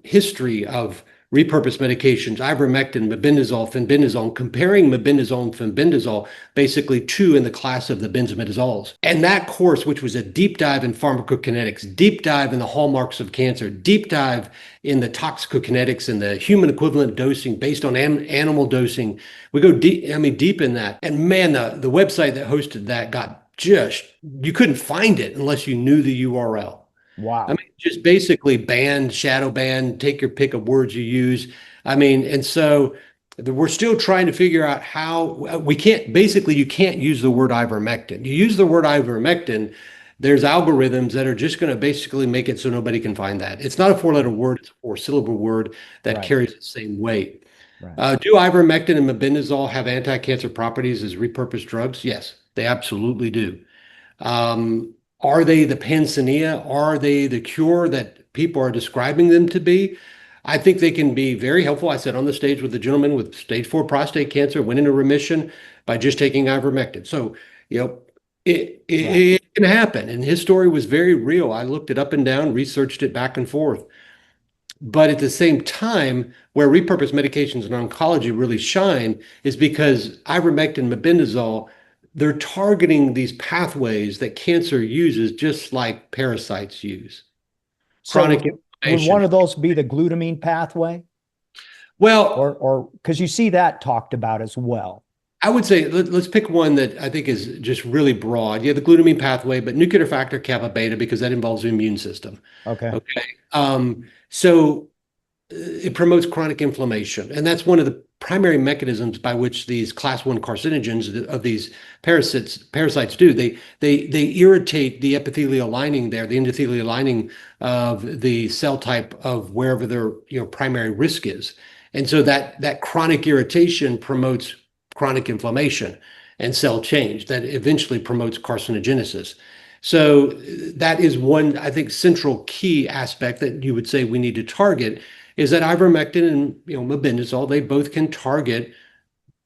history of repurposed medications, ivermectin, mebendazole, fenbendazole, comparing mebendazole and fenbendazole basically to in the class of the benzimidazoles. And that course, which was a deep dive in pharmacokinetics, deep dive in the hallmarks of cancer, deep dive in the toxicokinetics and the human equivalent dosing based on animal dosing. We go deep, deep in that. And man, the website that hosted that got just, you couldn't find it unless you knew the URL. Wow. I mean, just basically banned, shadow banned, take your pick of words you use. I mean, and so we're still trying to figure out how we can't, basically, you can't use the word ivermectin. You use the word ivermectin, there's algorithms that are just going to basically make it so nobody can find that. It's not a 4-letter word, it's a 4-syllable word that carries the same weight. Do ivermectin and mebendazole have anti-cancer properties as repurposed drugs? Yes, they absolutely do. Are they the panacea? Are they the cure that people are describing them to be? I think they can be very helpful. I sat on the stage with a gentleman with stage 4 prostate cancer, went into remission by just taking ivermectin. So, it can happen. And his story was very real. I looked it up and down, researched it back and forth. But at the same time, where repurposed medications in oncology really shine is because ivermectin, mebendazole, they're targeting these pathways that cancer uses, just like parasites use. Chronic inflammation. Would one of those be the glutamine pathway? Well, or because you see that talked about as well. I would say let's pick one that I think is just really broad. Yeah, the glutamine pathway, but nuclear factor kappa beta, because that involves the immune system. Okay. So it promotes chronic inflammation, and that's one of the primary mechanisms by which these class 1 carcinogens of these parasites do. They irritate the epithelial lining there, the endothelial lining of the cell type of wherever their primary risk is. And so that chronic irritation promotes chronic inflammation and cell change that eventually promotes carcinogenesis. So that is one, I think, central key aspect that you would say we need to target, is that ivermectin and mebendazole, they both can target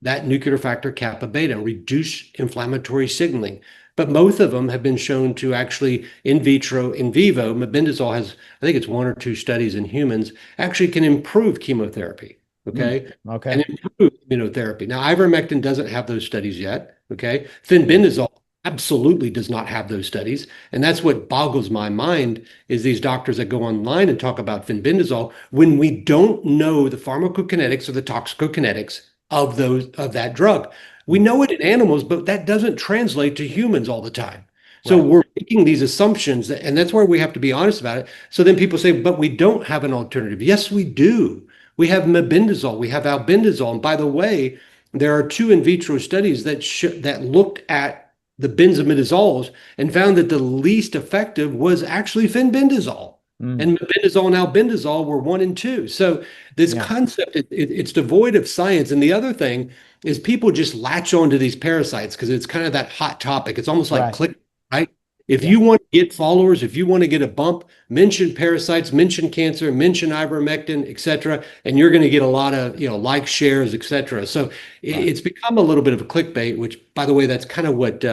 that nuclear factor kappa beta, reduce inflammatory signaling. But both of them have been shown to actually in vitro, in vivo, mebendazole has, I think it's 1 or 2 studies in humans, actually can improve chemotherapy. Okay. And improve immunotherapy. Now, ivermectin doesn't have those studies yet. Okay. Fenbendazole absolutely does not have those studies. And that's what boggles my mind, is these doctors that go online and talk about fenbendazole when we don't know the pharmacokinetics or the toxicokinetics of that drug. We know it in animals, but that doesn't translate to humans all the time. So we're making these assumptions, and that's where we have to be honest about it. So then people say, but we don't have an alternative. Yes, we do. We have mebendazole, we have albendazole. And by the way, there are 2 in vitro studies that looked at the benzimidazoles and found that the least effective was actually fenbendazole. And mebendazole and albendazole were 1 and 2. So this concept, it's devoid of science. And the other thing is people just latch onto these parasites because it's kind of that hot topic. It's almost like click, right? If you want to get followers, if you want to get a bump, mention parasites, mention cancer, mention ivermectin, et cetera, and you're going to get a lot of likes, shares, et cetera. So it's become a little bit of a clickbait, which, by the way, that's kind of what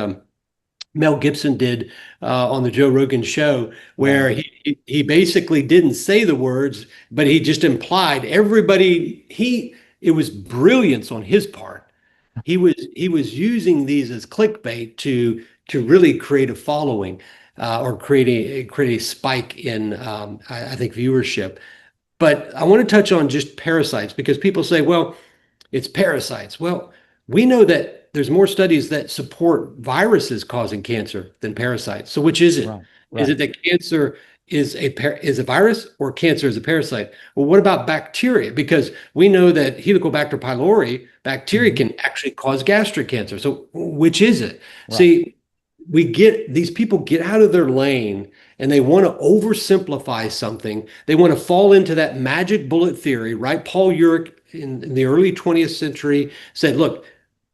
Mel Gibson did on the Joe Rogan show, where he basically didn't say the words, but he just implied everybody. It was brilliance on his part. He was using these as clickbait to really create a following or create a spike in, I think, viewership. But I want to touch on just parasites, because people say, well, it's parasites. Well, we know that there's more studies that support viruses causing cancer than parasites. So which is it? Is it that cancer is a virus, or cancer is a parasite? Well, what about bacteria? Because we know that Helicobacter pylori bacteria can actually cause gastric cancer. So which is it? See, these people get out of their lane and they want to oversimplify something. They want to fall into that magic bullet theory, right? Paul Ehrlich in the early 20th century said, look,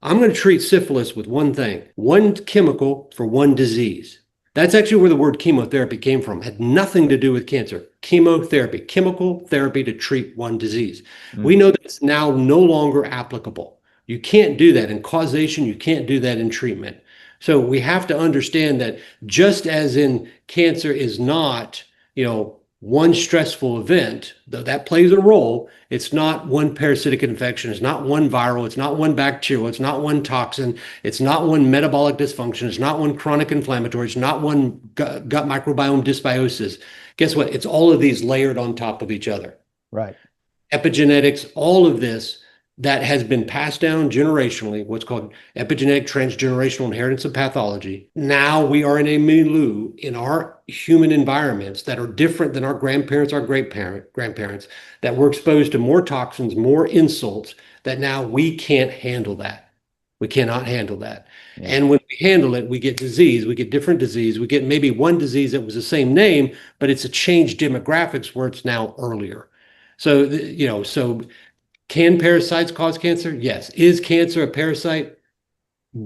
I'm going to treat syphilis with one thing, one chemical for one disease. That's actually where the word chemotherapy came from. It had nothing to do with cancer. Chemotherapy, chemical therapy to treat one disease. We know that it's now no longer applicable. You can't do that in causation. You can't do that in treatment. So we have to understand that just as in cancer is not, one stressful event, though that plays a role, it's not one parasitic infection, it's not one viral, it's not one bacterial, it's not one toxin, it's not one metabolic dysfunction, it's not one chronic inflammatory, it's not one gut microbiome dysbiosis. Guess what? It's all of these layered on top of each other. Right. Epigenetics, all of this that has been passed down generationally, what's called epigenetic transgenerational inheritance of pathology. Now we are in a milieu in our human environments that are different than our grandparents, our grandparents, that we're exposed to more toxins, more insults, that now we can't handle that. We cannot handle that. Yeah. And when we handle it, we get disease, we get different disease, we get maybe one disease that was the same name, but it's a changed demographics where it's now earlier. So, can parasites cause cancer? Yes. Is cancer a parasite?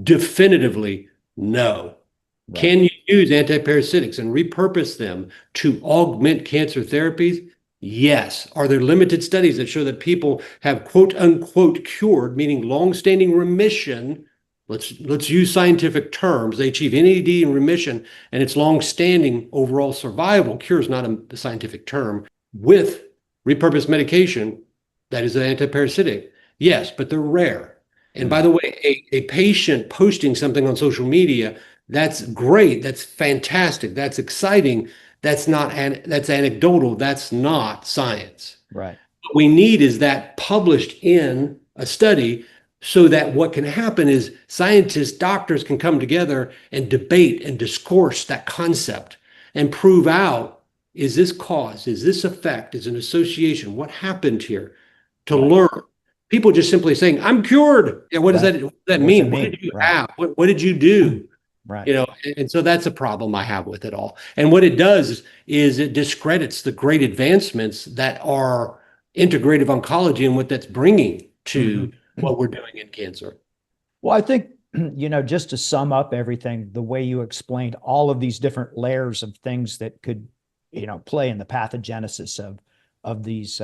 Definitively no. Right. Can you use antiparasitics and repurpose them to augment cancer therapies? Yes. Are there limited studies that show that people have quote unquote cured, meaning long-standing remission? Let's use scientific terms. They achieve NAD in remission, and it's long-standing overall survival. Cure is not a scientific term. With repurposed medication, that is an antiparasitic. Yes, but they're rare. And by the way, a patient posting something on social media, that's great. That's fantastic. That's exciting. That's anecdotal. That's not science. Right. What we need is that published in a study so that what can happen is scientists, doctors can come together and debate and discourse that concept and prove out, is this cause? Is this effect? Is an association? What happened here? To learn. People just simply saying, I'm cured. Yeah, what does that mean? What did you have? What did you do? Right. And so that's a problem I have with it all. And what it does is it discredits the great advancements that are integrative oncology and what that's bringing to what we're doing in cancer. Well, I think, just to sum up everything, the way you explained all of these different layers of things that could, play in the pathogenesis of these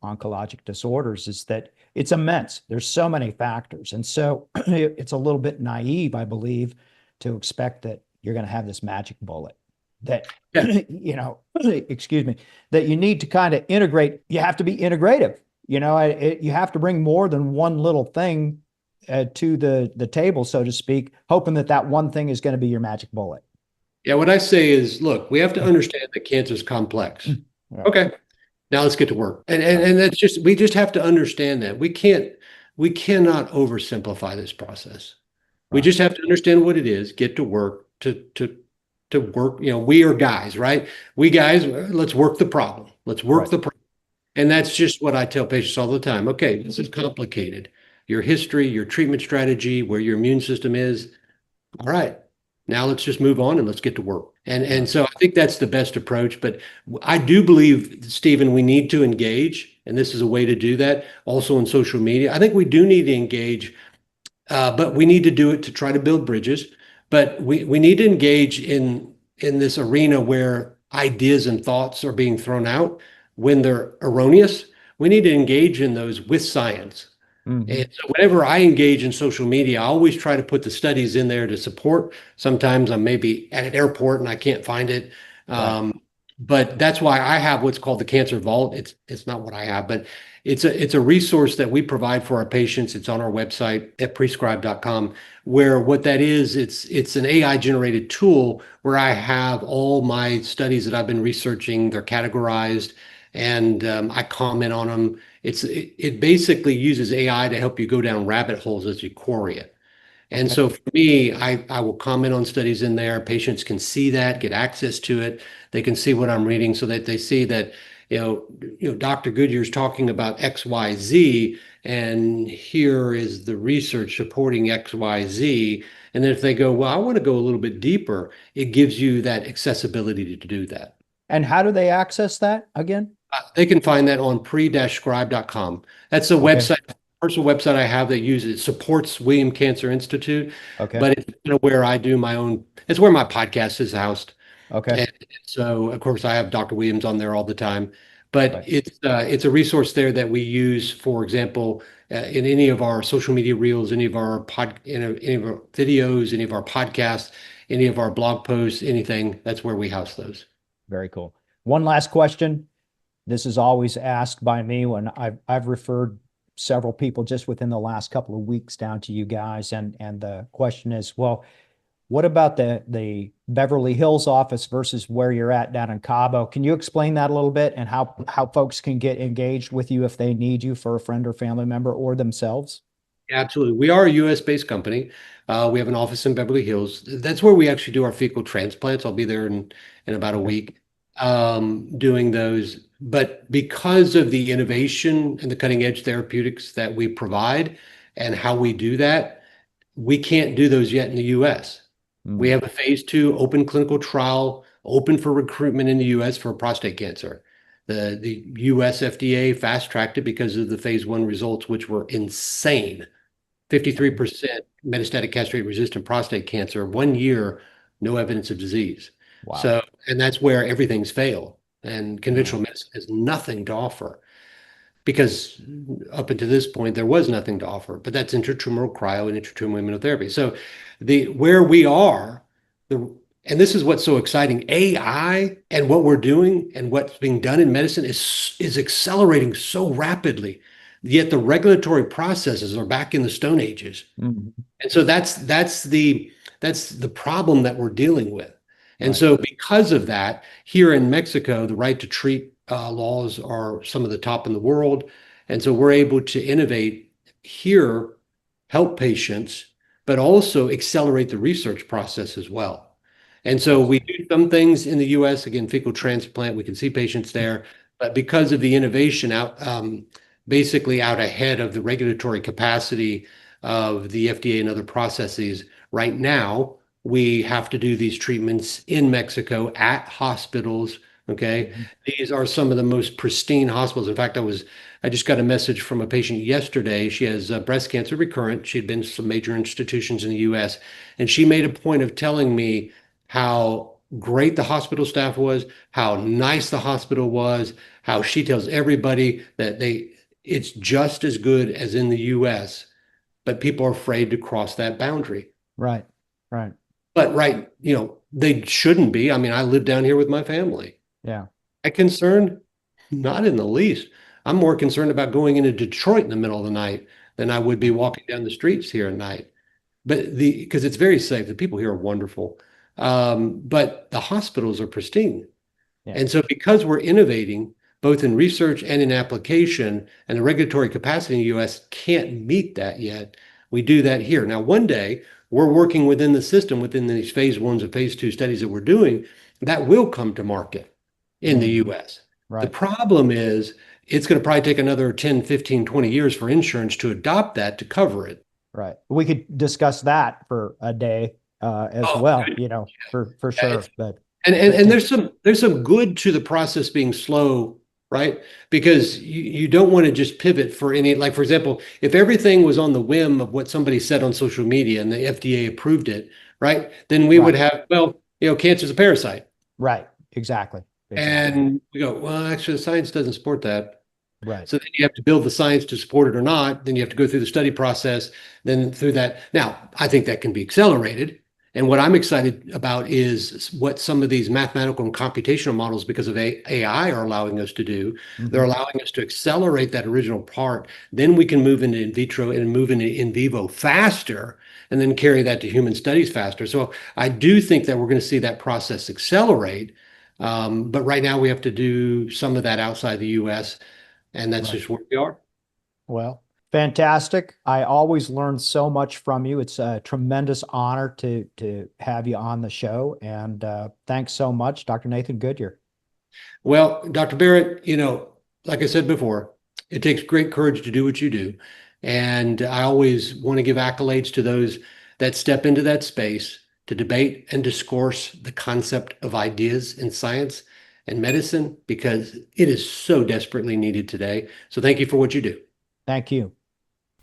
oncologic disorders is that it's immense. There's so many factors. And so it's a little bit naive, I believe, to expect that you're going to have this magic bullet that, excuse me, that you need to kind of integrate. You have to be integrative. You have to bring more than one little thing to the table, so to speak, hoping that one thing is going to be your magic bullet. Yeah, what I say is, look, we have to understand that cancer is complex. Right. Okay. Now let's get to work. And that's we just have to understand that we cannot oversimplify this process. Right. We just have to understand what it is, get to work to work. We are guys, right? We guys, let's work the problem. Let's work the problem. And that's just what I tell patients all the time. Okay, this is complicated. Your history, your treatment strategy, where your immune system is. All right. Now let's just move on and let's get to work. And so I think that's the best approach. But I do believe, Stephen, we need to engage, and this is a way to do that. Also on social media, I think we do need to engage, but we need to do it to try to build bridges. But we need to engage in this arena where ideas and thoughts are being thrown out when they're erroneous. We need to engage in those with science. Mm-hmm. And so whenever I engage in social media, I always try to put the studies in there to support. Sometimes I'm maybe at an airport and I can't find it. Right. But that's why I have what's called the Cancer Vault. It's not what I have, but it's a resource that we provide for our patients. It's on our website at prescribe.com, where what that is, it's an AI generated tool where I have all my studies that I've been researching. They're categorized and I comment on them. It basically uses AI to help you go down rabbit holes as you query it. And so for me, I will comment on studies in there. Patients can see that, get access to it. They can see what I'm reading so that they see that, Dr. Goodyear's talking about X, Y, Z, and here is the research supporting XYZ. And then if they go, well, I want to go a little bit deeper, it gives you that accessibility to do that. And how do they access that again? They can find that on pre-scribe.com. That's the Okay. website, personal website I have that uses, supports William Cancer Institute, Okay. but it's kind of where I do my own, it's where my podcast is housed. Okay. And so, of course, I have Dr. Williams on there all the time, but Right. it's a resource there that we use, for example, in any of our social media reels, any of our any of our videos, any of our podcasts, any of our blog posts, anything. That's where we house those. Very cool. One last question. This is always asked by me when I've referred several people just within the last couple of weeks down to you guys, and the question is, well, what about the Beverly Hills office versus where you're at down in Cabo? Can you explain that a little bit, and how folks can get engaged with you if they need you for a friend or family member or themselves? Absolutely. We are a US-based company. We have an office in Beverly Hills. That's where we actually do our fecal transplants. I'll be there in about a week doing those. But because of the innovation and the cutting edge therapeutics that we provide and how we do that, we can't do those yet in the US. We have a phase 2 open clinical trial open for recruitment in the US for prostate cancer. The US FDA fast tracked it because of the phase 1 results, which were insane. 53% metastatic castrate-resistant prostate cancer, 1 year, no evidence of disease. Wow. So, and that's where everything's failed. And conventional medicine has nothing to offer because up until this point, there was nothing to offer, but that's intratumoral cryo and intratumoral immunotherapy. So where we are, and this is what's so exciting, AI and what we're doing and what's being done in medicine is accelerating so rapidly. Yet the regulatory processes are back in the Stone Ages. And so that's the problem that we're dealing with. And so because of that, here in Mexico, the right to treat laws are some of the top in the world. And so we're able to innovate here, help patients, but also accelerate the research process as well. And so we do some things in the US, again, fecal transplant, we can see patients there, but because of the innovation basically out ahead of the regulatory capacity of the FDA and other processes, right now, we have to do these treatments in Mexico at hospitals. Okay. These are some of the most pristine hospitals. In fact, I just got a message from a patient yesterday. She has breast cancer recurrent. She'd been to some major institutions in the US, and she made a point of telling me how great the hospital staff was, how nice the hospital was, how she tells everybody that it's just as good as in the US, but people are afraid to cross that boundary. Right. But they shouldn't be. I mean, I live down here with my family. Yeah. I'm concerned? Not in the least. I'm more concerned about going into Detroit in the middle of the night than I would be walking down the streets here at night. But because it's very safe. The people here are wonderful. But the hospitals are pristine. Yeah. And so because we're innovating both in research and in application, and the regulatory capacity in the US can't meet that yet, we do that here. Now, one day, we're working within the system, within these phase 1s and phase 2 studies that we're doing, that will come to market in the US. Right. The problem is it's going to probably take another 10, 15, 20 years for insurance to adopt that to cover it. Right. We could discuss that for a day as well, for sure. But and there's some good to the process being slow, right? Because you don't want to just pivot for any, like, for example, if everything was on the whim of what somebody said on social media and the FDA approved it, right? Then we would have, cancer is a parasite. Right. Exactly. And we go, well, actually, the science doesn't support that. Right. So then you have to build the science to support it or not. Then you have to go through the study process, then through that. Now, I think that can be accelerated. And what I'm excited about is what some of these mathematical and computational models, because of AI, are allowing us to do. They're allowing us to accelerate that original part. Then we can move into in vitro and move into in vivo faster, and then carry that to human studies faster. So I do think that we're going to see that process accelerate. But right now we have to do some of that outside the US, and that's just where we are. Well, fantastic. I always learn so much from you. It's a tremendous honor to have you on the show. And thanks so much, Dr. Nathan Goodyear. Well, Dr. Barrett, like I said before, It takes great courage to do what you do. And I always want to give accolades to those that step into that space to debate and discourse the concept of ideas in science and medicine, because it is so desperately needed today. So thank you for what you do. Thank you.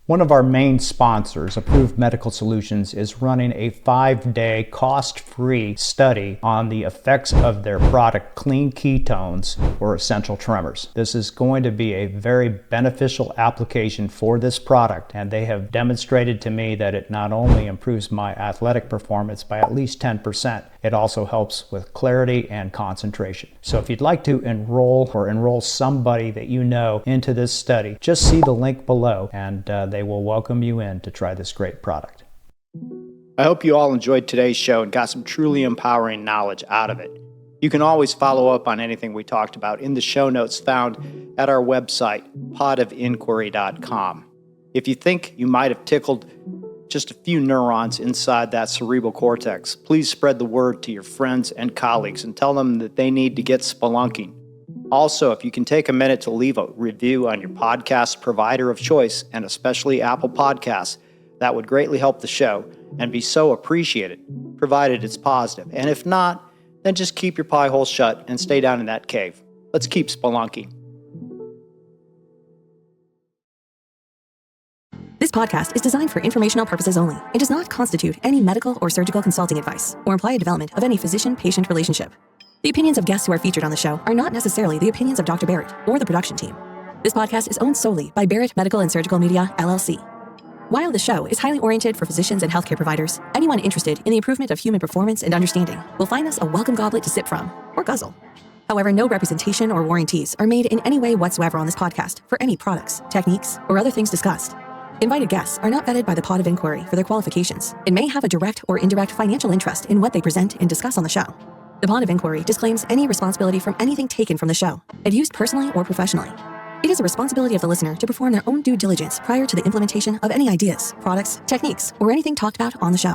One of our main sponsors, Approved Medical Solutions, is running a 5-day cost-free study on the effects of their product Clean Ketones or essential tremors. This is going to be a very beneficial application for this product, and they have demonstrated to me that it not only improves my athletic performance by at least 10%, it also helps with clarity and concentration. So if you'd like to enroll somebody that you know into this study, just see the link below, and they will welcome you in to try this great product. I hope you all enjoyed today's show and got some truly empowering knowledge out of it. You can always follow up on anything we talked about in the show notes found at our website, podofinquiry.com. If you think you might have tickled just a few neurons inside that cerebral cortex, please spread the word to your friends and colleagues and tell them that they need to get spelunking. Also, if you can take a minute to leave a review on your podcast provider of choice, and especially Apple Podcasts, that would greatly help the show and be so appreciated, provided it's positive. And if not, then just keep your pie hole shut and stay down in that cave. Let's keep spelunking. This podcast is designed for informational purposes only and does not constitute any medical or surgical consulting advice or imply a development of any physician-patient relationship. The opinions of guests who are featured on the show are not necessarily the opinions of Dr. Barrett or the production team. This podcast is owned solely by Barrett Medical and Surgical Media, LLC. While the show is highly oriented for physicians and healthcare providers, anyone interested in the improvement of human performance and understanding will find this a welcome goblet to sip from, or guzzle. However, no representation or warranties are made in any way whatsoever on this podcast for any products, techniques, or other things discussed. Invited guests are not vetted by the Pod of Inquiry for their qualifications and may have a direct or indirect financial interest in what they present and discuss on the show. The Pod of Inquiry disclaims any responsibility from anything taken from the show and used personally or professionally. It is a responsibility of the listener to perform their own due diligence prior to the implementation of any ideas, products, techniques, or anything talked about on the show.